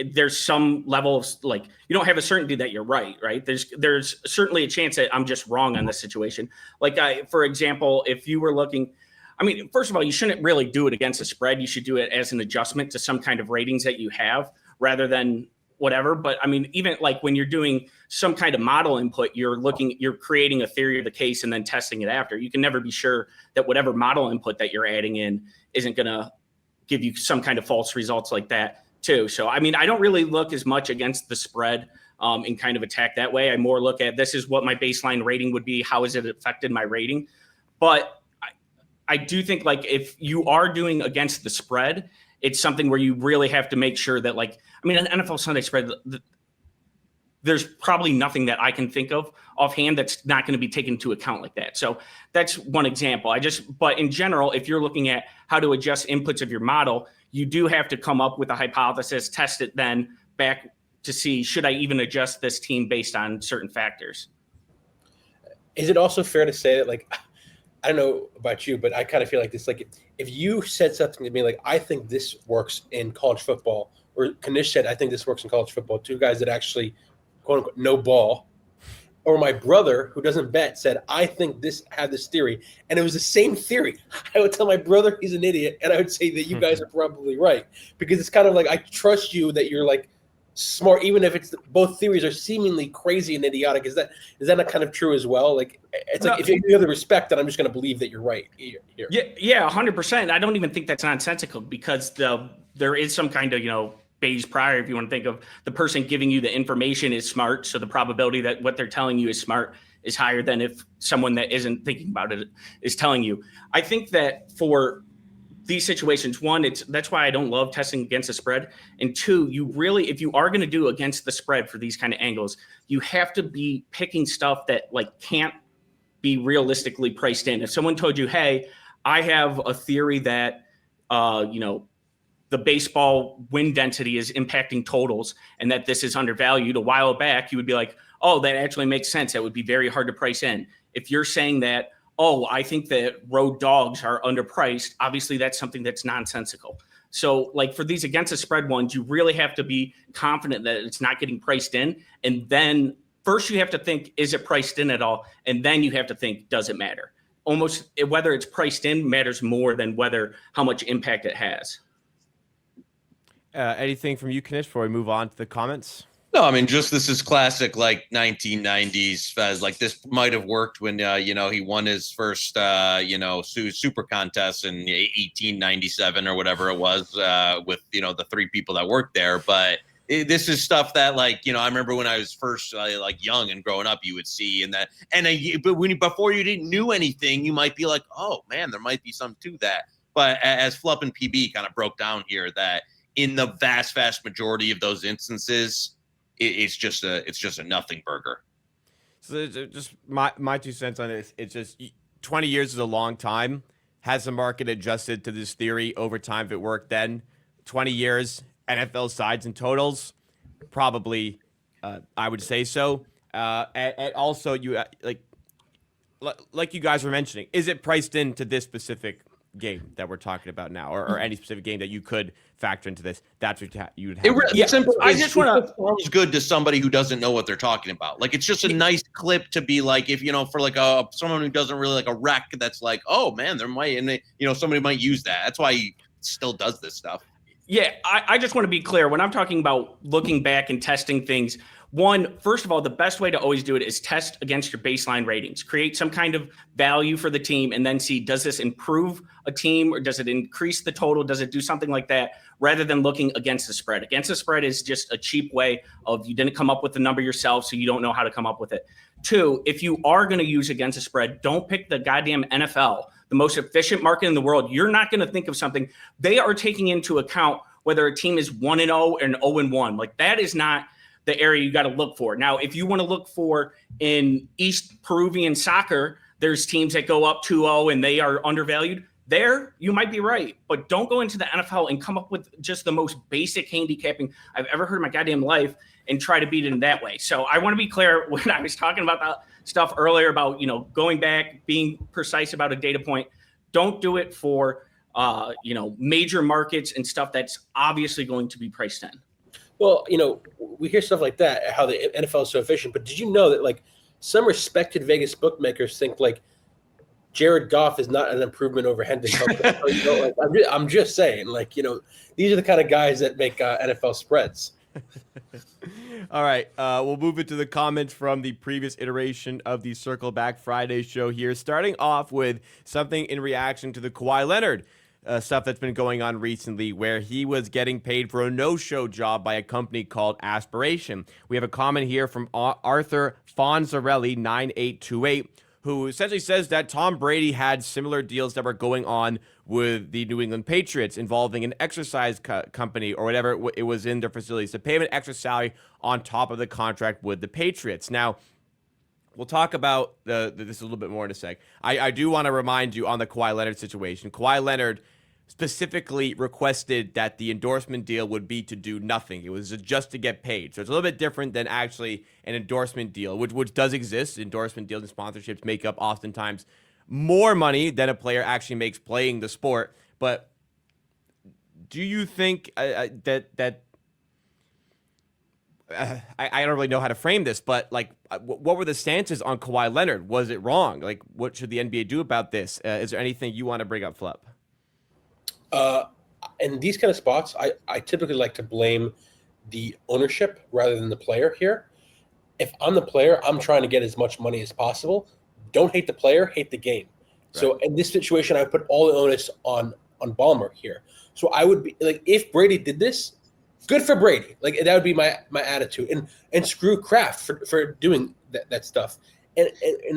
there's some level of like, you don't have a certainty that you're right? There's certainly a chance that I'm just wrong on this situation. Like for example, if you were looking, first of all, you shouldn't really do it against a spread. You should do it as an adjustment to some kind of ratings that you have rather than whatever. But even like when you're doing some kind of model input, you're creating a theory of the case and then testing it after. You can never be sure that whatever model input that you're adding in isn't going to give you some kind of false results like that too. So, I don't really look as much against the spread and kind of attack that way. I more look at, this is what my baseline rating would be. How has it affected my rating? But I do think like if you are doing against the spread, it's something where you really have to make sure that like, an NFL Sunday spread, there's probably nothing that I can think of offhand that's not going to be taken into account like that. So that's one example. But in general, if you're looking at how to adjust inputs of your model, you do have to come up with a hypothesis, test it then back to see, should I even adjust this team based on certain factors? Is it also fair to say that like, I don't know about you, but I kind of feel like this, like if you said something to me, like, I think this works in college football, or Knish said, I think this works in college football, two guys that actually, quote unquote, no ball, or my brother who doesn't bet said, I think this had this theory, and it was the same theory. I would tell my brother he's an idiot, and I would say that you guys are probably right, because it's kind of like, I trust you that you're like smart, even if it's both theories are seemingly crazy and idiotic. Is that not kind of true as well? Like, it's like, if you have the respect, then I'm just going to believe that you're right here. Yeah, 100%. I don't even think that's nonsensical, because there is some kind of Bayes prior, if you want to think of the person giving you the information is smart. So the probability that what they're telling you is smart is higher than if someone that isn't thinking about it is telling you. I think that for these situations, one, that's why I don't love testing against the spread. And two, you really, if you are going to do against the spread for these kind of angles, you have to be picking stuff that like can't be realistically priced in. If someone told you, hey, I have a theory that, the baseball win density is impacting totals and that this is undervalued a while back, you would be like, oh, that actually makes sense. That would be very hard to price in. If you're saying that, oh, I think that road dogs are underpriced, obviously that's something that's nonsensical. So like for these against the spread ones, you really have to be confident that it's not getting priced in. And then first you have to think, is it priced in at all? And then you have to think, does it matter? Almost whether it's priced in matters more than how much impact it has. Anything from you, Knish, before we move on to the comments? No, I mean, just this is classic, like 1990s Fez. Like this might have worked when, he won his first, super contest in 1897 or whatever it was with, the three people that worked there. But this is stuff that, like, I remember when I was first young and growing up, you would see but before you didn't knew anything, you might be like, oh man, there might be some to that. But as Flup and PB kind of broke down here, that in the vast majority of those instances, it's just a nothing burger. So just my 2 cents on this. It's just 20 years is a long time. Has the market adjusted to this theory over time? If it worked then, 20 years, NFL sides and totals, probably, I would say so. And also, you like you guys were mentioning, is it priced into this specific game that we're talking about now, or any specific game that you could factor into this? That's what you would have. It's simple. I just want to sounds good to somebody who doesn't know what they're talking about. Like it's just a nice clip to be like, if for like someone who doesn't really like a rec, that's like, oh man, there might, and somebody might use that. That's why he still does this stuff. Yeah, I just want to be clear when I'm talking about looking back and testing things. One, first of all, the best way to always do it is test against your baseline ratings. Create some kind of value for the team and then see, does this improve a team or does it increase the total? Does it do something like that rather than looking against the spread? Against the spread is just a cheap way of you didn't come up with the number yourself, so you don't know how to come up with it. Two, if you are going to use against the spread, don't pick the goddamn NFL, the most efficient market in the world. You're not going to think of something. They are taking into account whether a team is 1-0 and 0-1. Like that is not the area you got to look for. Now, if you want to look for in East Peruvian soccer, there's teams that go up 2-0 and they are undervalued. There, you might be right, but don't go into the NFL and come up with just the most basic handicapping I've ever heard in my goddamn life and try to beat it in that way. So I want to be clear when I was talking about that stuff earlier about, going back, being precise about a data point. Don't do it for, major markets and stuff that's obviously going to be priced in. Well, we hear stuff like that, how the NFL is so efficient. But did you know that, like, some respected Vegas bookmakers think, like, Jared Goff is not an improvement over Hendon Hooker? I'm just saying, like, these are the kind of guys that make NFL spreads. All right, we'll move into the comments from the previous iteration of the Circle Back Friday show here, starting off with something in reaction to the Kawhi Leonard stuff that's been going on recently, where he was getting paid for a no-show job by a company called Aspiration. We have a comment here from Arthur Fonzarelli, 9828, who essentially says that Tom Brady had similar deals that were going on with the New England Patriots involving an exercise company or whatever it was in their facilities to pay him an extra salary on top of the contract with the Patriots. Now, we'll talk about this a little bit more in a sec. I do want to remind you on the Kawhi Leonard situation. Kawhi Leonard specifically requested that the endorsement deal would be to do nothing. It was just to get paid. So it's a little bit different than actually an endorsement deal, which does exist. Endorsement deals and sponsorships make up oftentimes more money than a player actually makes playing the sport. But do you think that I don't really know how to frame this, but like, what were the stances on Kawhi Leonard? Was it wrong? Like, what should the NBA do about this? Is there anything you want to bring up, Flup? In these kind of spots, I typically like to blame the ownership rather than the player here. If I'm the player, I'm trying to get as much money as possible. Don't hate the player, hate the game. Right. So in this situation, I would put all the onus on Ballmer here. So I would be like, if Brady did this, good for Brady. Like that would be my attitude. And screw Kraft for doing that stuff. And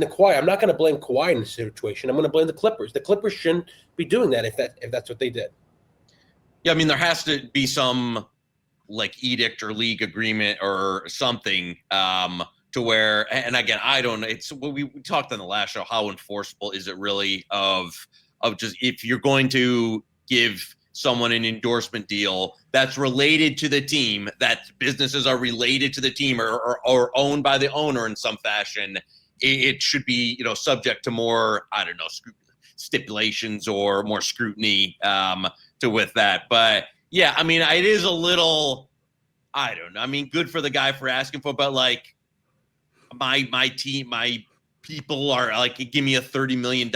the Kawhi, I'm not going to blame Kawhi in this situation. I'm going to blame the Clippers. The Clippers shouldn't be doing that if that's what they did. Yeah, I mean, there has to be some like edict or league agreement or something to where, and again, I don't know. It's what we talked on the last show. How enforceable is it really of just if you're going to give someone an endorsement deal that's related to the team, that businesses are related to the team or owned by the owner in some fashion, it should be, subject to more, I don't know, stipulations or more scrutiny with that. But yeah, I mean, it is a little, I don't know. I mean, good for the guy for asking for, but like my team, my people are like, give me a $30 million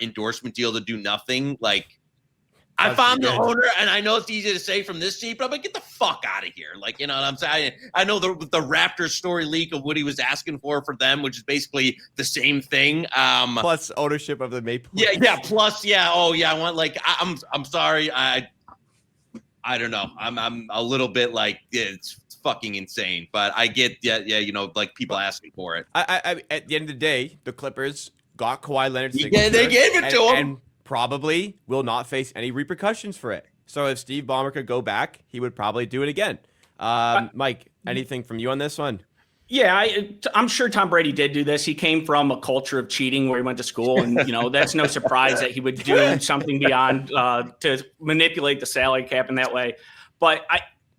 endorsement deal to do nothing. Like, if I'm the owner, and I know it's easy to say from this seat, but I'm like, get the fuck out of here. Like, you know what I'm saying? I know the Raptors story leak of what he was asking for them, which is basically the same thing. Plus ownership of the Maple Leafs. Yeah. Plus, yeah. Oh, yeah. I want I'm sorry. I don't know. I'm a little bit like it's fucking insane, but I get like people asking for it. I at the end of the day, the Clippers got Kawhi Leonard's signature. Yeah, they gave it to him. And probably will not face any repercussions for it. So if Steve Ballmer could go back, he would probably do it again. Mike, anything from you on this one? Yeah, I'm sure Tom Brady did do this. He came from a culture of cheating where he went to school, and that's no surprise that he would do something beyond to manipulate the salary cap in that way. But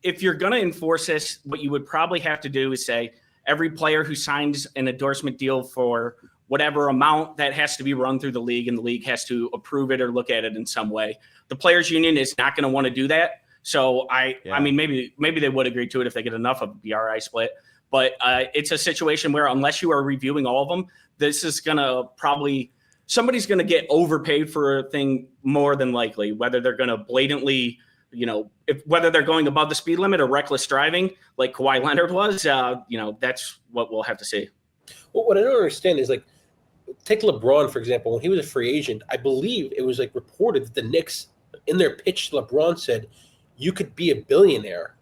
if you're going to enforce this, what you would probably have to do is say every player who signs an endorsement deal for whatever amount, that has to be run through the league, and the league has to approve it or look at it in some way. The players union is not going to want to do that. So I mean, maybe they would agree to it if they get enough of a BRI split. But it's a situation where unless you are reviewing all of them, this is going to probably – somebody's going to get overpaid for a thing more than likely, whether they're going to blatantly – whether they're going above the speed limit or reckless driving like Kawhi Leonard was, that's what we'll have to see. Well, what I don't understand is, like, take LeBron, for example. When he was a free agent, I believe it was, like, reported that the Knicks, in their pitch to LeBron, said you could be a billionaire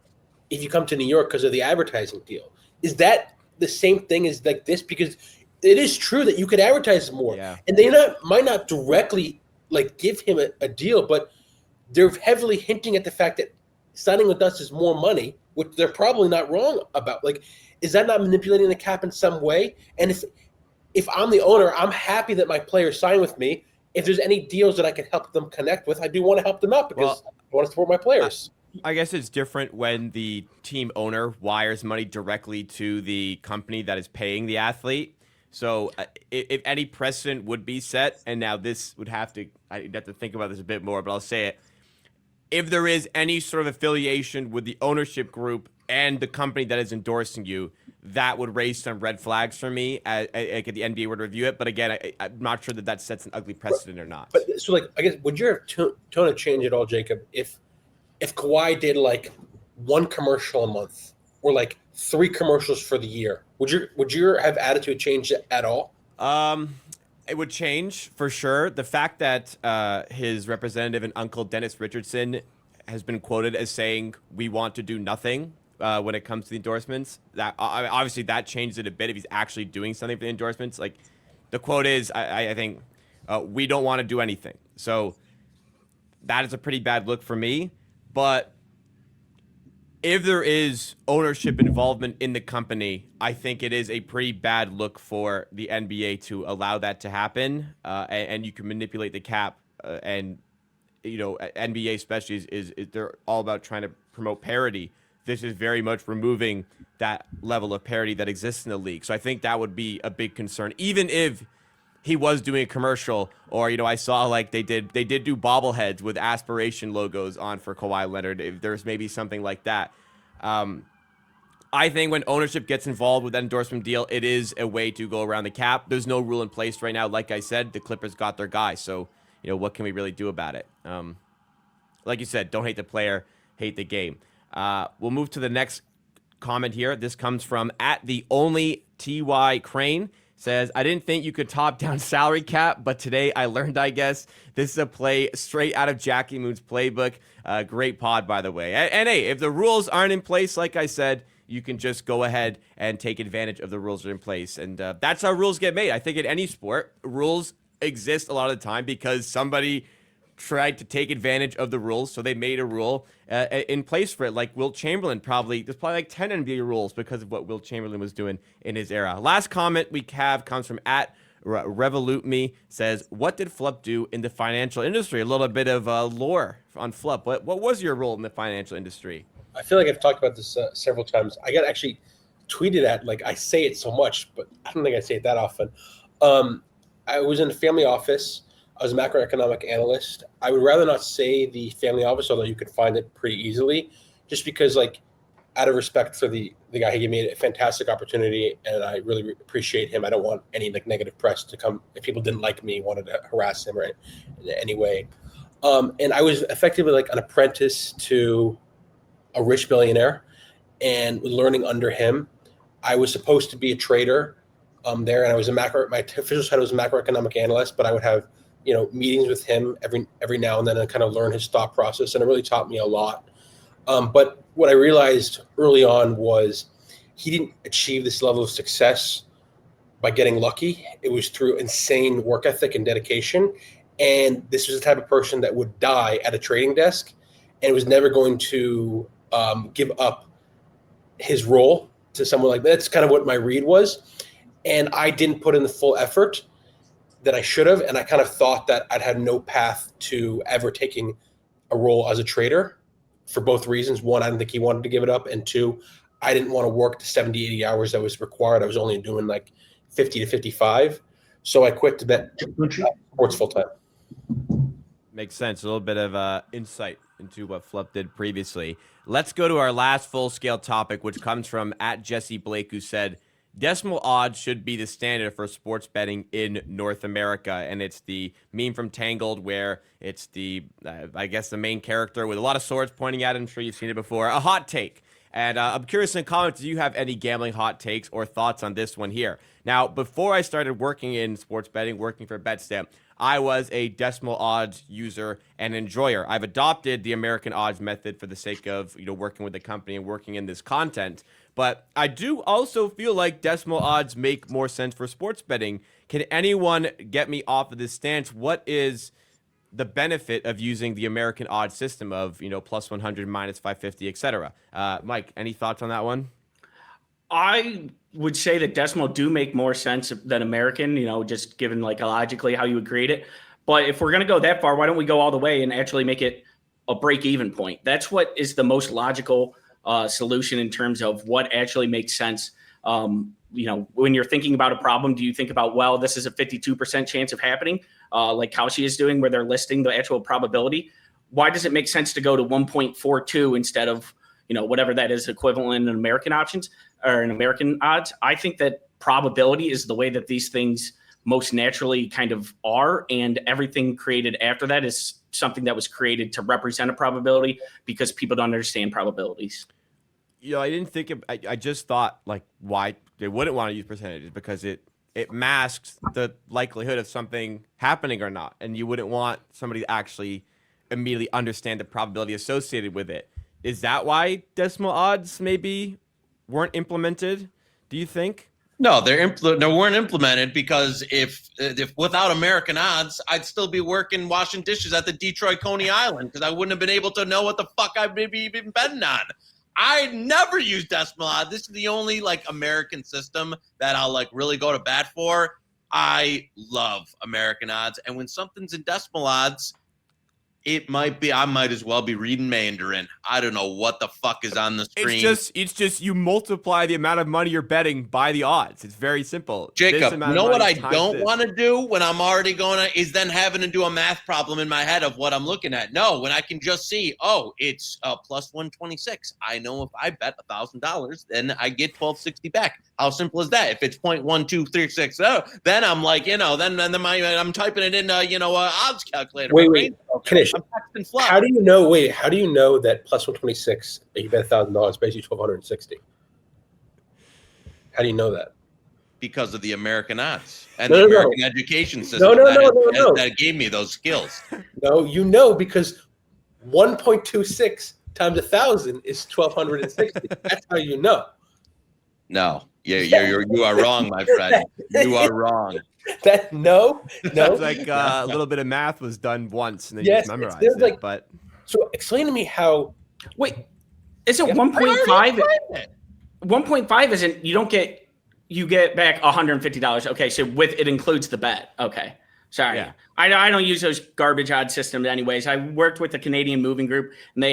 if you come to New York because of the advertising deal. Is that the same thing as, like, this? Because it is true that you could advertise more. Yeah. And they might not directly, like, give him a deal, but they're heavily hinting at the fact that signing with us is more money, which they're probably not wrong about. Like, is that not manipulating the cap in some way? And if I'm the owner, I'm happy that my players sign with me. If there's any deals that I can help them connect with, I do want to help them out because I want to support my players. I guess it's different when the team owner wires money directly to the company that is paying the athlete. So if any precedent would be set, and now this would I'd have to think about this a bit more, but I'll say it. If there is any sort of affiliation with the ownership group and the company that is endorsing you, that would raise some red flags for me at the NBA would review it. But again, I'm not sure that sets an ugly precedent or not. But so, like, I guess, would your tone have changed at all, Jacob, if Kawhi did like one commercial a month or like 3 commercials for the year? Would your have attitude changed at all? It would change for sure. The fact that his representative and uncle Dennis Richardson has been quoted as saying we want to do nothing when it comes to the endorsements. That obviously that changed it a bit if he's actually doing something for the endorsements. Like the quote is, I think we don't want to do anything. So that is a pretty bad look for me. But if there is ownership involvement in the company, I think it is a pretty bad look for the NBA to allow that to happen. And you can manipulate the cap. And, NBA especially is they're all about trying to promote parity. This is very much removing that level of parity that exists in the league. So I think that would be a big concern. Even if he was doing a commercial, or I saw like they did do bobbleheads with aspiration logos on for Kawhi Leonard. If there's maybe something like that, I think when ownership gets involved with that endorsement deal, it is a way to go around the cap. There's no rule in place right now. Like I said, the Clippers got their guy, so what can we really do about it? Like you said, don't hate the player, hate the game. We'll move to the next comment here. This comes from @TheOnlyTY Crane. says, I didn't think you could top down salary cap, but today I learned, I guess. This is a play straight out of Jackie Moon's playbook. Great pod, by the way. And hey, if the rules aren't in place, like I said, you can just go ahead and take advantage of the rules that are in place. And that's how rules get made. I think in any sport, rules exist a lot of the time because somebody tried to take advantage of the rules, so they made a rule in place for it. Like Wilt Chamberlain, there's probably like 10 NBA rules because of what Wilt Chamberlain was doing in his era. Last comment we have comes from @RevolutMe, says, what did Flup do in the financial industry? A little bit of lore on Flup. What was your role in the financial industry? I feel like I've talked about this several times. I got actually tweeted at, like I say it so much, but I don't think I say it that often. I was in a family office. I was a macroeconomic analyst. I would rather not say the family office, although you could find it pretty easily, just because, like, out of respect for the guy, he gave me a fantastic opportunity, and I really appreciate him. I don't want any like negative press to come if people didn't like me, wanted to harass him, right, in any way. And I was effectively like an apprentice to a rich billionaire, and learning under him. I was supposed to be a trader there, and I was my official title was a macroeconomic analyst, but I would have meetings with him every now and then and kind of learn his thought process, and it really taught me a lot. But what I realized early on was he didn't achieve this level of success by getting lucky. It was through insane work ethic and dedication. And this was the type of person that would die at a trading desk and was never going to give up his role to someone like that. That's kind of what my read was. And I didn't put in the full effort that I should have. And I kind of thought that I'd had no path to ever taking a role as a trader for both reasons. One, I didn't think he wanted to give it up. And two, I didn't want to work the 70, 80 hours that was required. I was only doing like 50 to 55. So I quit to bet sports full time. Makes sense. A little bit of insight into what Flup did previously. Let's go to our last full-scale topic, which comes from @JesseBlake, who said, decimal odds should be the standard for sports betting in North America. And it's the meme from Tangled where it's the, I guess, the main character with a lot of swords pointing at him. I'm sure you've seen it before. A hot take. And I'm curious in the comments, do you have any gambling hot takes or thoughts on this one here? Now, before I started working in sports betting, working for BetStamp, I was a decimal odds user and enjoyer. I've adopted the American odds method for the sake of working with the company and working in this content. But I do also feel like decimal odds make more sense for sports betting. Can anyone get me off of this stance? What is the benefit of using the American odds system of plus 100, minus 550, etc.? Mike, any thoughts on that one? I would say that decimal do make more sense than American, just given like logically how you would create it. But if we're going to go that far, why don't we go all the way and actually make it a break-even point? That's what is the most logical solution in terms of what actually makes sense. When you're thinking about a problem, do you think about, well, this is a 52% chance of happening, like Kalshi is doing, where they're listing the actual probability? Why does it make sense to go to 1.42 instead of whatever that is equivalent in American options or in American odds? I think that probability is the way that these things most naturally kind of are, and everything created after that is something that was created to represent a probability because people don't understand probabilities. I didn't think I just thought like why they wouldn't want to use percentages, because it masks the likelihood of something happening or not, and you wouldn't want somebody to actually immediately understand the probability associated with it. Is that why decimal odds maybe weren't implemented, do you think? No, they weren't implemented because if without American odds, I'd still be working washing dishes at the Detroit Coney Island because I wouldn't have been able to know what the fuck I'd maybe even betting on. I never use decimal odds. This is the only like American system that I'll like really go to bat for. I love American odds, and when something's in decimal odds, I might as well be reading Mandarin. I don't know what the fuck is on the screen. It's just you multiply the amount of money you're betting by the odds. It's very simple. Jacob, you know what I don't want to do when I'm already is then having to do a math problem in my head of what I'm looking at. No, when I can just see, it's plus 126. I know if I bet $1,000, then I get 1,260 back. How simple is that? If it's 0.12360, then I'm like, then I'm typing it in, odds calculator. Wait, Knish. How do you know that plus 126, you bet $1,000, pays you 1,260? How do you know that? because of the American odds and the American education system that gave me those skills. No, because 1.26 times 1,000 is 1,260. That's how you know. No, you are wrong, my friend. You are wrong. No. Sounds like a little bit of math was done once and then you just memorized it. Like, but so explain to me how. Wait, is it 1.5? 1.5 isn't. You get back $150. Okay, so it includes the bet. Okay, sorry. Yeah. I don't use those garbage odd systems anyways. I worked with the Canadian moving group, and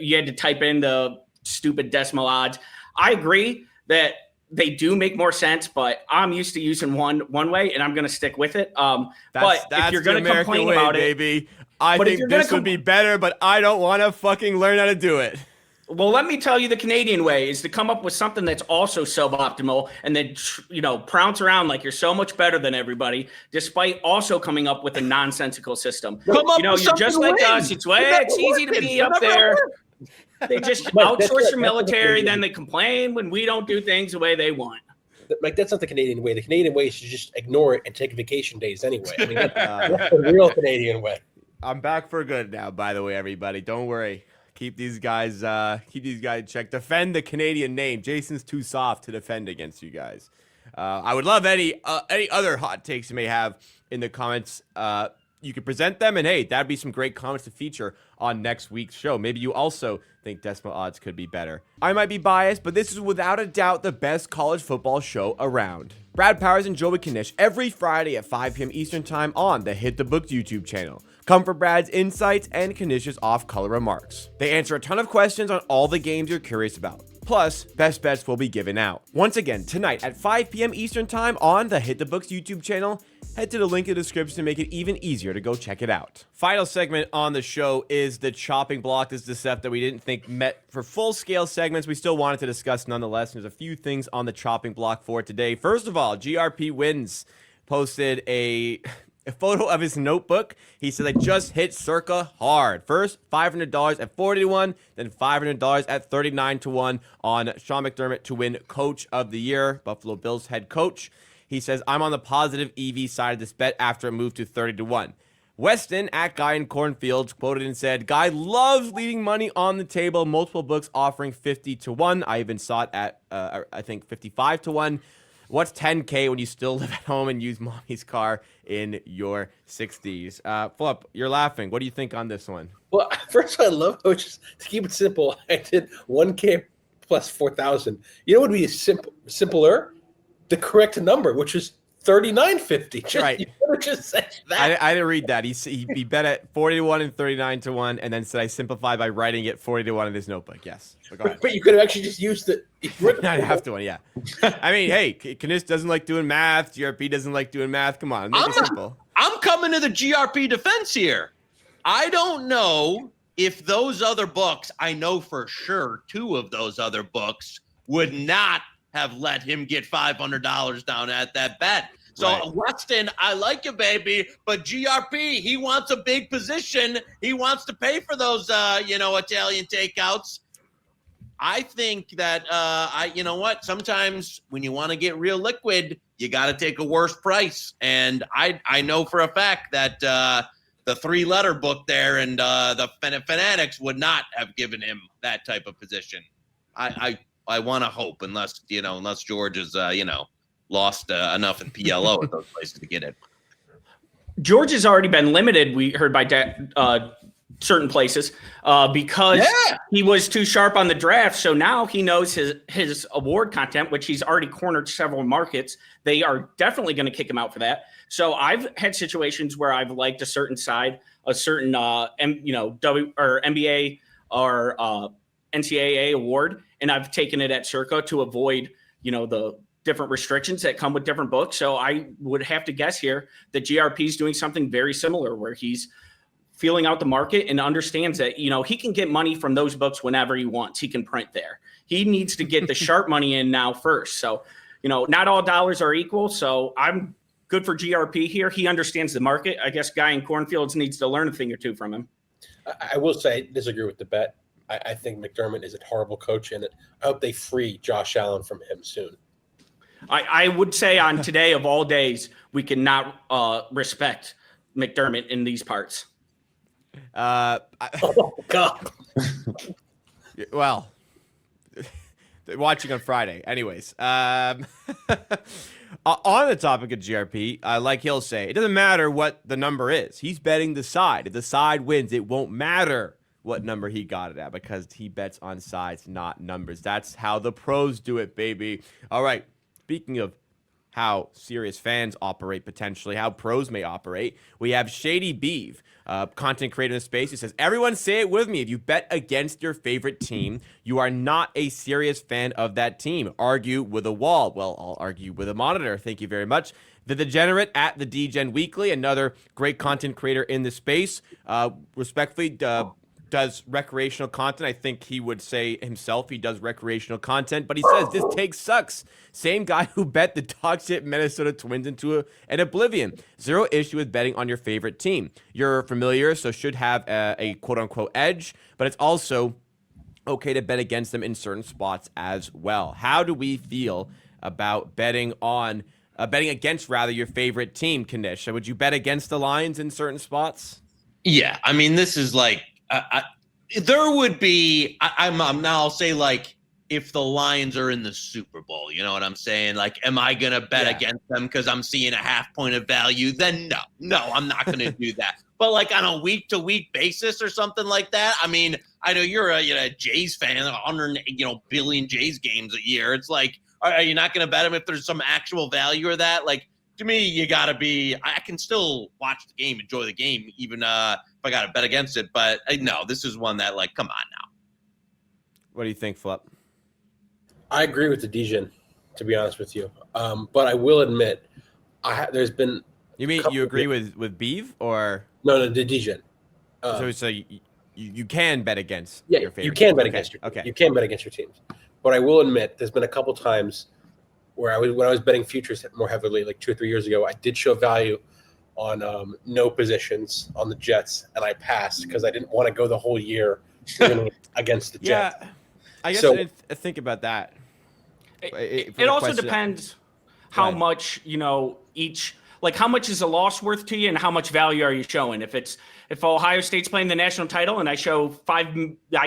you had to type in the stupid decimal odds. I agree that they do make more sense, but I'm used to using one way, and I'm going to stick with it. But if you're going to complain about it, baby, I think this would be better, but I don't want to fucking learn how to do it. Well, let me tell you, the Canadian way is to come up with something that's also suboptimal and then, prounce around like you're so much better than everybody, despite also coming up with a nonsensical system. You're just like us. It's easy to be up there. They just outsource your military, then they complain when we don't do things the way they want. Like, that's not the Canadian way. The Canadian way is to just ignore it and take vacation days anyway. I mean, that's the real Canadian way. I'm back for good now, by the way, everybody. Don't worry. Keep these guys in check. Defend the Canadian name. Jason's too soft to defend against you guys. I would love any other hot takes you may have in the comments. You could present them, and hey, that'd be some great comments to feature on next week's show. Maybe you also think decimal odds could be better. I might be biased, but this is without a doubt the best college football show around. Brad Powers and Joey Knish every Friday at 5 p.m. Eastern Time on the Hit the Books YouTube channel. Come for Brad's insights and Knish's off-color remarks. They answer a ton of questions on all the games you're curious about. Plus, best bets will be given out. Once again, tonight at 5 p.m. Eastern Time on the Hit the Books YouTube channel. Head to the link in the description to make it even easier to go check it out. Final segment on the show is the chopping block. This is the stuff that we didn't think met for full-scale segments. We still wanted to discuss nonetheless. There's a few things on the chopping block for today. First of all, GRP Wins posted a photo of his notebook. He said, I just hit circa hard. First, $500 at 40 to 1, then $500 at 39 to 1 on Sean McDermott to win Coach of the Year, Buffalo Bills head coach. He says, I'm on the positive EV side of this bet after it moved to 30 to 1. Weston at Guy in Cornfields quoted and said, Guy loves leaving money on the table. Multiple books offering 50 to 1. I even saw it at, I think, 55 to 1. What's 10K when you still live at home and use mommy's car in your 60s? Flup, you're laughing. What do you think on this one? Well, first of all, I love how just to keep it simple. I did 1K plus 4,000. You know what would be simpler? The correct number, which is 39.50. Right. You could have just said that. I didn't read that. He bet at 40 to 1 and 39 to 1, and then said I simplified by writing it 40 to 1 in his notebook. Yes. Go ahead. But you could have actually just used it. I have to one, yeah. I mean, hey, Knish doesn't like doing math. GRP doesn't like doing math. Come on, make it simple. I'm coming to the GRP defense here. I don't know if those other books, I know for sure 2 of those other books would not have let him get $500 down at that bet. So, right. Weston, I like you, baby, but GRP, he wants a big position. He wants to pay for those, Italian takeouts. I think that, you know what? Sometimes when you want to get real liquid, you got to take a worse price. And I know for a fact that the 3-letter book there and the Fanatics would not have given him that type of position. I want to hope, unless George is, lost enough in PLO at those places to get it. George has already been limited, we heard by certain places, because he was too sharp on the draft. So now he knows his award content, which he's already cornered several markets. They are definitely going to kick him out for that. So I've had situations where I've liked a certain side, a certain NBA or NCAA award, and I've taken it at circa to avoid, the different restrictions that come with different books. So I would have to guess here that GRP is doing something very similar, where he's feeling out the market and understands that, he can get money from those books whenever he wants. He can print there. He needs to get the sharp money in now first. So, not all dollars are equal. So I'm good for GRP here. He understands the market. I guess Guy in Cornfields needs to learn a thing or two from him. I will say, I disagree with the bet. I think McDermott is a horrible coach, and I hope they free Josh Allen from him soon. I would say on today of all days, we cannot respect McDermott in these parts. Oh God. Well, watching on Friday. Anyways, on the topic of GRP, like he'll say, it doesn't matter what the number is. He's betting the side. If the side wins, it won't matter what number he got it at because he bets on sides, not numbers. That's how the pros do it, baby. All right. Speaking of how serious fans operate, potentially how pros may operate, we have Shady Beeve, content creator in the space, who says, everyone say it with me. If you bet against your favorite team, you are not a serious fan of that team. Argue with a wall. Well, I'll argue with a monitor. Thank you very much. The Degenerate at the DGen Weekly, another great content creator in the space, respectfully does recreational content. I think he would say himself he does recreational content, but he says this take sucks. Same guy who bet the dog shit Minnesota Twins into an oblivion. Zero issue with betting on your favorite team. You're familiar, so should have a quote-unquote edge, but it's also okay to bet against them in certain spots as well. How do we feel about betting against your favorite team, Knish? Would you bet against the Lions in certain spots? Yeah, I mean, this is like there would be. I'll say like if the Lions are in the Super Bowl, you know what I'm saying? Like, am I gonna bet against them because I'm seeing a half point of value? Then no, I'm not gonna do that. But like on a week to week basis or something like that. I mean, I know you're a Jays fan, 100 billion Jays games a year. It's like, are you not gonna bet them if there's some actual value or that? Like, to me, you gotta be. I can still watch the game, enjoy the game, even if I gotta bet against it. But no, this is one that, like, come on now. What do you think, Flup? I agree with the DGen, to be honest with you. But I will admit, there's been. You mean you agree with Beeve or no the DGen? So you can bet against your favorite. You can team. bet against your. Okay. You can bet against your teams, but I will admit there's been a couple times where when I was betting futures more heavily, like 2 or 3 years ago, I did show value on no positions on the Jets, and I passed because I didn't want to go the whole year against the Jets. Yeah, I guess I didn't think about that. It also depends how much each. Like, how much is a loss worth to you, and how much value are you showing? If Ohio State's playing the national title, and I show I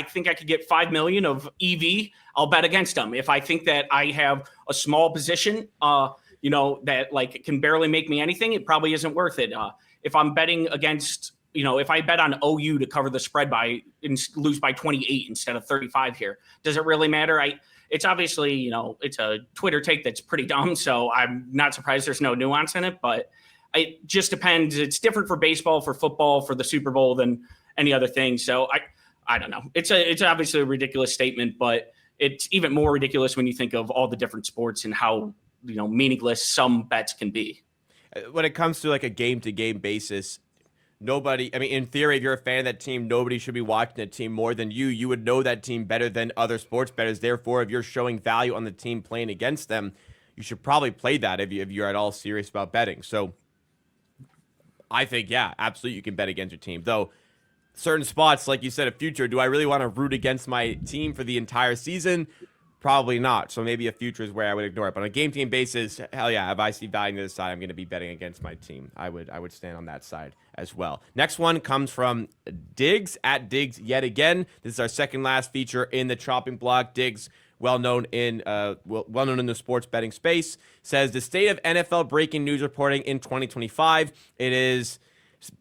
think I could get $5 million of EV, I'll bet against them. If I think that I have a small position, that like it can barely make me anything, it probably isn't worth it. If I'm betting against, if I bet on OU to cover the spread and lose by 28 instead of 35 here, does it really matter? It's obviously, it's a Twitter take that's pretty dumb, so I'm not surprised there's no nuance in it, but it just depends. It's different for baseball, for football, for the Super Bowl than any other thing. So I don't know. It's obviously a ridiculous statement, but it's even more ridiculous when you think of all the different sports and how, meaningless some bets can be. When it comes to like a game-to-game basis, in theory, if you're a fan of that team, nobody should be watching that team more than you. You would know that team better than other sports bettors. Therefore, if you're showing value on the team playing against them, you should probably play that if you're at all serious about betting. So I think, yeah, absolutely you can bet against your team. Though certain spots, like you said, a future, do I really want to root against my team for the entire season? Probably not. So maybe a future is where I would ignore it. But on a game-to-game basis, hell yeah, if I see value on the other side, I'm going to be betting against my team. I would stand on that side as well. Next one comes from Diggs, at Diggs yet again. This is our second last feature in the chopping block. Diggs, well known in the sports betting space, says the state of NFL breaking news reporting in 2025. It is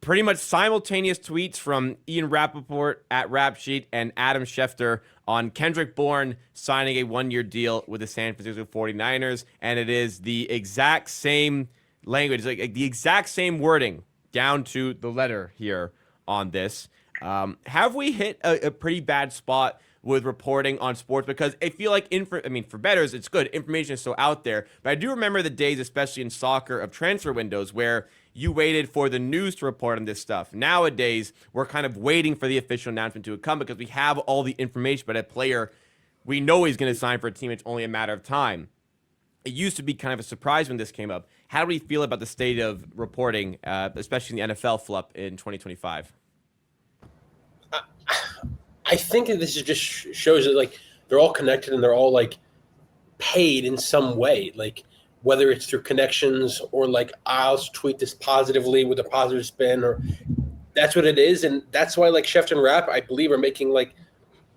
pretty much simultaneous tweets from Ian Rappaport at Rap Sheet and Adam Schefter on Kendrick Bourne signing a 1-year deal with the San Francisco 49ers. And it is the exact same language, like the exact same wording down to the letter here on this. Have we hit a pretty bad spot with reporting on sports? Because I feel like for bettors, it's good. Information is so out there. But I do remember the days, especially in soccer, of transfer windows where you waited for the news to report on this stuff. Nowadays, we're kind of waiting for the official announcement to come because we have all the information, but a player, we know he's going to sign for a team. It's only a matter of time. It used to be kind of a surprise when this came up. How do we feel about the state of reporting, especially in the NFL, Flup, in 2025? I think that this just shows that like they're all connected and they're all like paid in some way. Like whether it's through connections or like I'll tweet this positively with a positive spin, or that's what it is. And that's why like Schefter and Rapp, I believe, are making like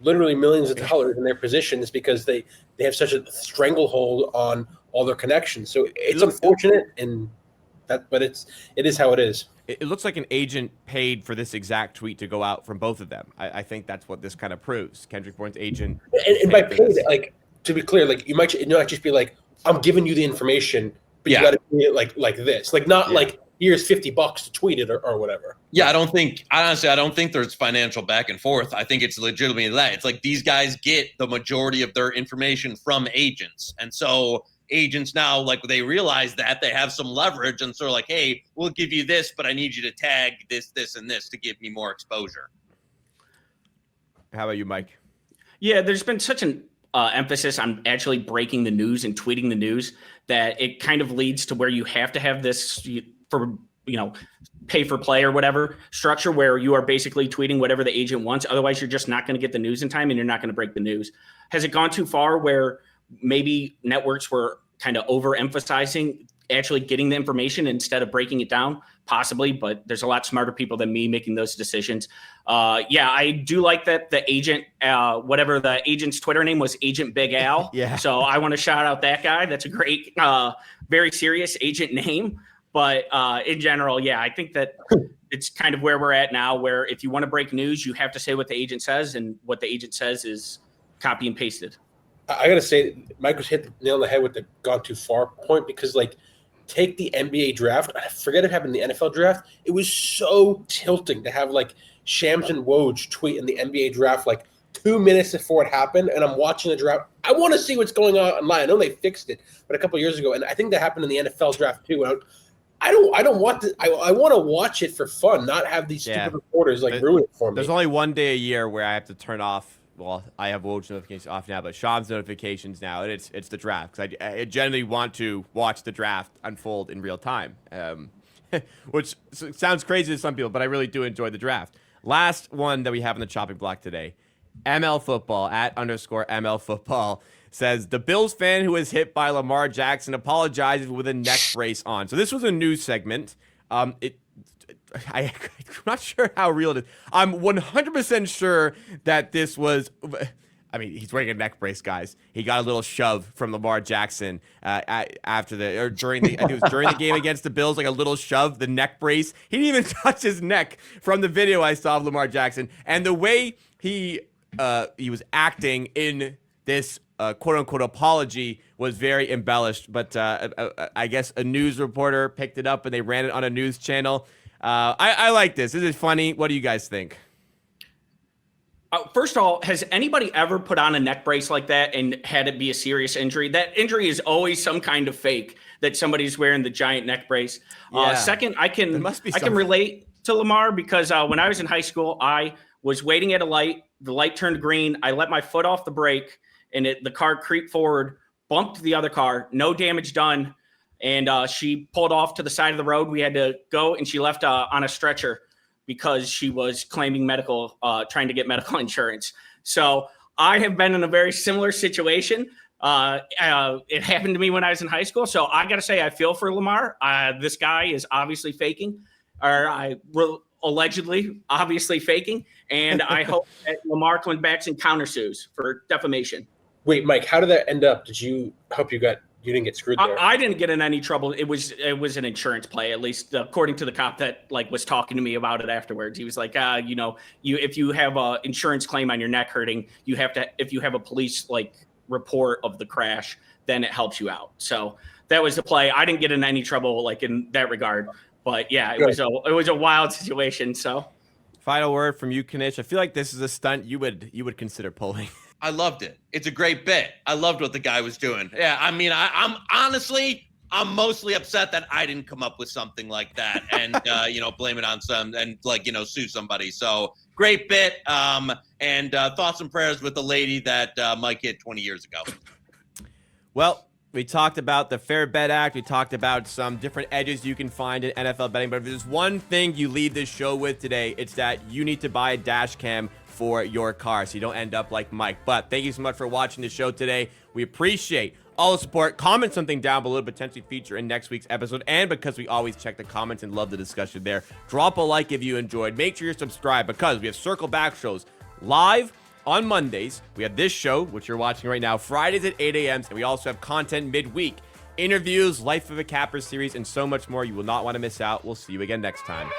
literally millions of dollars in their positions because they have such a stranglehold on all their connections. So it's unfortunate, but it is how it is. It looks like an agent paid for this exact tweet to go out from both of them. I think that's what this kind of proves. Kendrick Bourne's agent. And by paid, like, to be clear, like you might not just be like, I'm giving you the information, but you got to do it like this, like not like here's $50 to tweet it or whatever. Yeah, I don't think there's financial back and forth. I think it's legitimately that. It's like these guys get the majority of their information from agents, and so agents now, like, they realize that they have some leverage, and so like, hey, we'll give you this, but I need you to tag this, and this to give me more exposure. How about you, Mike? Yeah, there's been such an emphasis on actually breaking the news and tweeting the news that it kind of leads to where you have to have this for, pay for play or whatever structure where you are basically tweeting whatever the agent wants. Otherwise, you're just not going to get the news in time and you're not going to break the news. Has it gone too far where maybe networks were kind of overemphasizing actually getting the information instead of breaking it down? Possibly, but there's a lot smarter people than me making those decisions. I do like that the agent, whatever the agent's Twitter name was, Agent Big Al. Yeah. So I want to shout out that guy. That's a great, very serious agent name. But in general, I think that it's kind of where we're at now, where if you want to break news, you have to say what the agent says, and what the agent says is copy and pasted. I got to say, Mike was hit the nail on the head with the gone too far point, because like, take the NBA draft. I forget it happened in the NFL draft. It was so tilting to have like Shams and Woj tweet in the NBA draft like 2 minutes before it happened, and I'm watching the draft. I want to see what's going on online. I know they fixed it, but a couple of years ago, and I think that happened in the NFL draft too. I don't want to. I want to watch it for fun, not have these stupid reporters like ruin it for me. There's only one day a year where I have to turn off. Well, I have Woj notifications off now, but Shams notifications now, and it's the draft, because I generally want to watch the draft unfold in real time, which sounds crazy to some people, but I really do enjoy the draft. Last one that we have on the chopping block today, ML Football @_ML Football says the Bills fan who was hit by Lamar Jackson apologizes with a neck brace on. So this was a news segment. I'm not sure how real it is. I'm 100% sure that this was. I mean, he's wearing a neck brace, guys. He got a little shove from Lamar Jackson during the game against the Bills, like a little shove, the neck brace. He didn't even touch his neck from the video I saw of Lamar Jackson, and the way he was acting in this quote unquote apology was very embellished. But I guess a news reporter picked it up and they ran it on a news channel. I like this. This is funny. What do you guys think? First of all, has anybody ever put on a neck brace like that and had it be a serious injury? That injury is always some kind of fake that somebody's wearing the giant neck brace. Second, I can relate to Lamar because when I was in high school, I was waiting at a light. The light turned green. I let my foot off the brake, and the car creeped forward, bumped the other car. No damage done. And she pulled off to the side of the road. We had to go, and she left on a stretcher because she was claiming trying to get medical insurance. So I have been in a very similar situation. It happened to me when I was in high school. So I got to say, I feel for Lamar. This guy is obviously faking, or allegedly obviously faking. And I hope that Lamar comes back and countersues for defamation. Wait, Mike, how did that end up? You didn't get screwed there? I didn't get in any trouble. It was an insurance play, at least according to the cop that was talking to me about it afterwards. He was like, if you have a insurance claim on your neck hurting, if you have a police report of the crash, then it helps you out. So that was the play. I didn't get in any trouble in that regard. But yeah, it was a wild situation. So final word from you, Knish. I feel like this is a stunt you would consider pulling. I loved it. It's a great bit. I loved what the guy was doing. Yeah, I mean, I'm mostly upset that I didn't come up with something like that and blame it on sue somebody. So great bit. And thoughts and prayers with the lady that Mike hit 20 years ago. Well, We talked about the Fair Bet Act. We talked about some different edges you can find in NFL betting. But if there's one thing you leave this show with today, it's that you need to buy a dash cam for your car so you don't end up like Mike. But thank you so much for watching the show today. We appreciate all the support. Comment something down below to potentially feature in next week's episode. And because we always check the comments and love the discussion there, drop a like if you enjoyed. Make sure you're subscribed because we have Circle Back shows live on Mondays. We have this show, which you're watching right now, Fridays at 8 a.m. And we also have content midweek, interviews, Life of a Capper series, and so much more. You will not want to miss out. We'll see you again next time.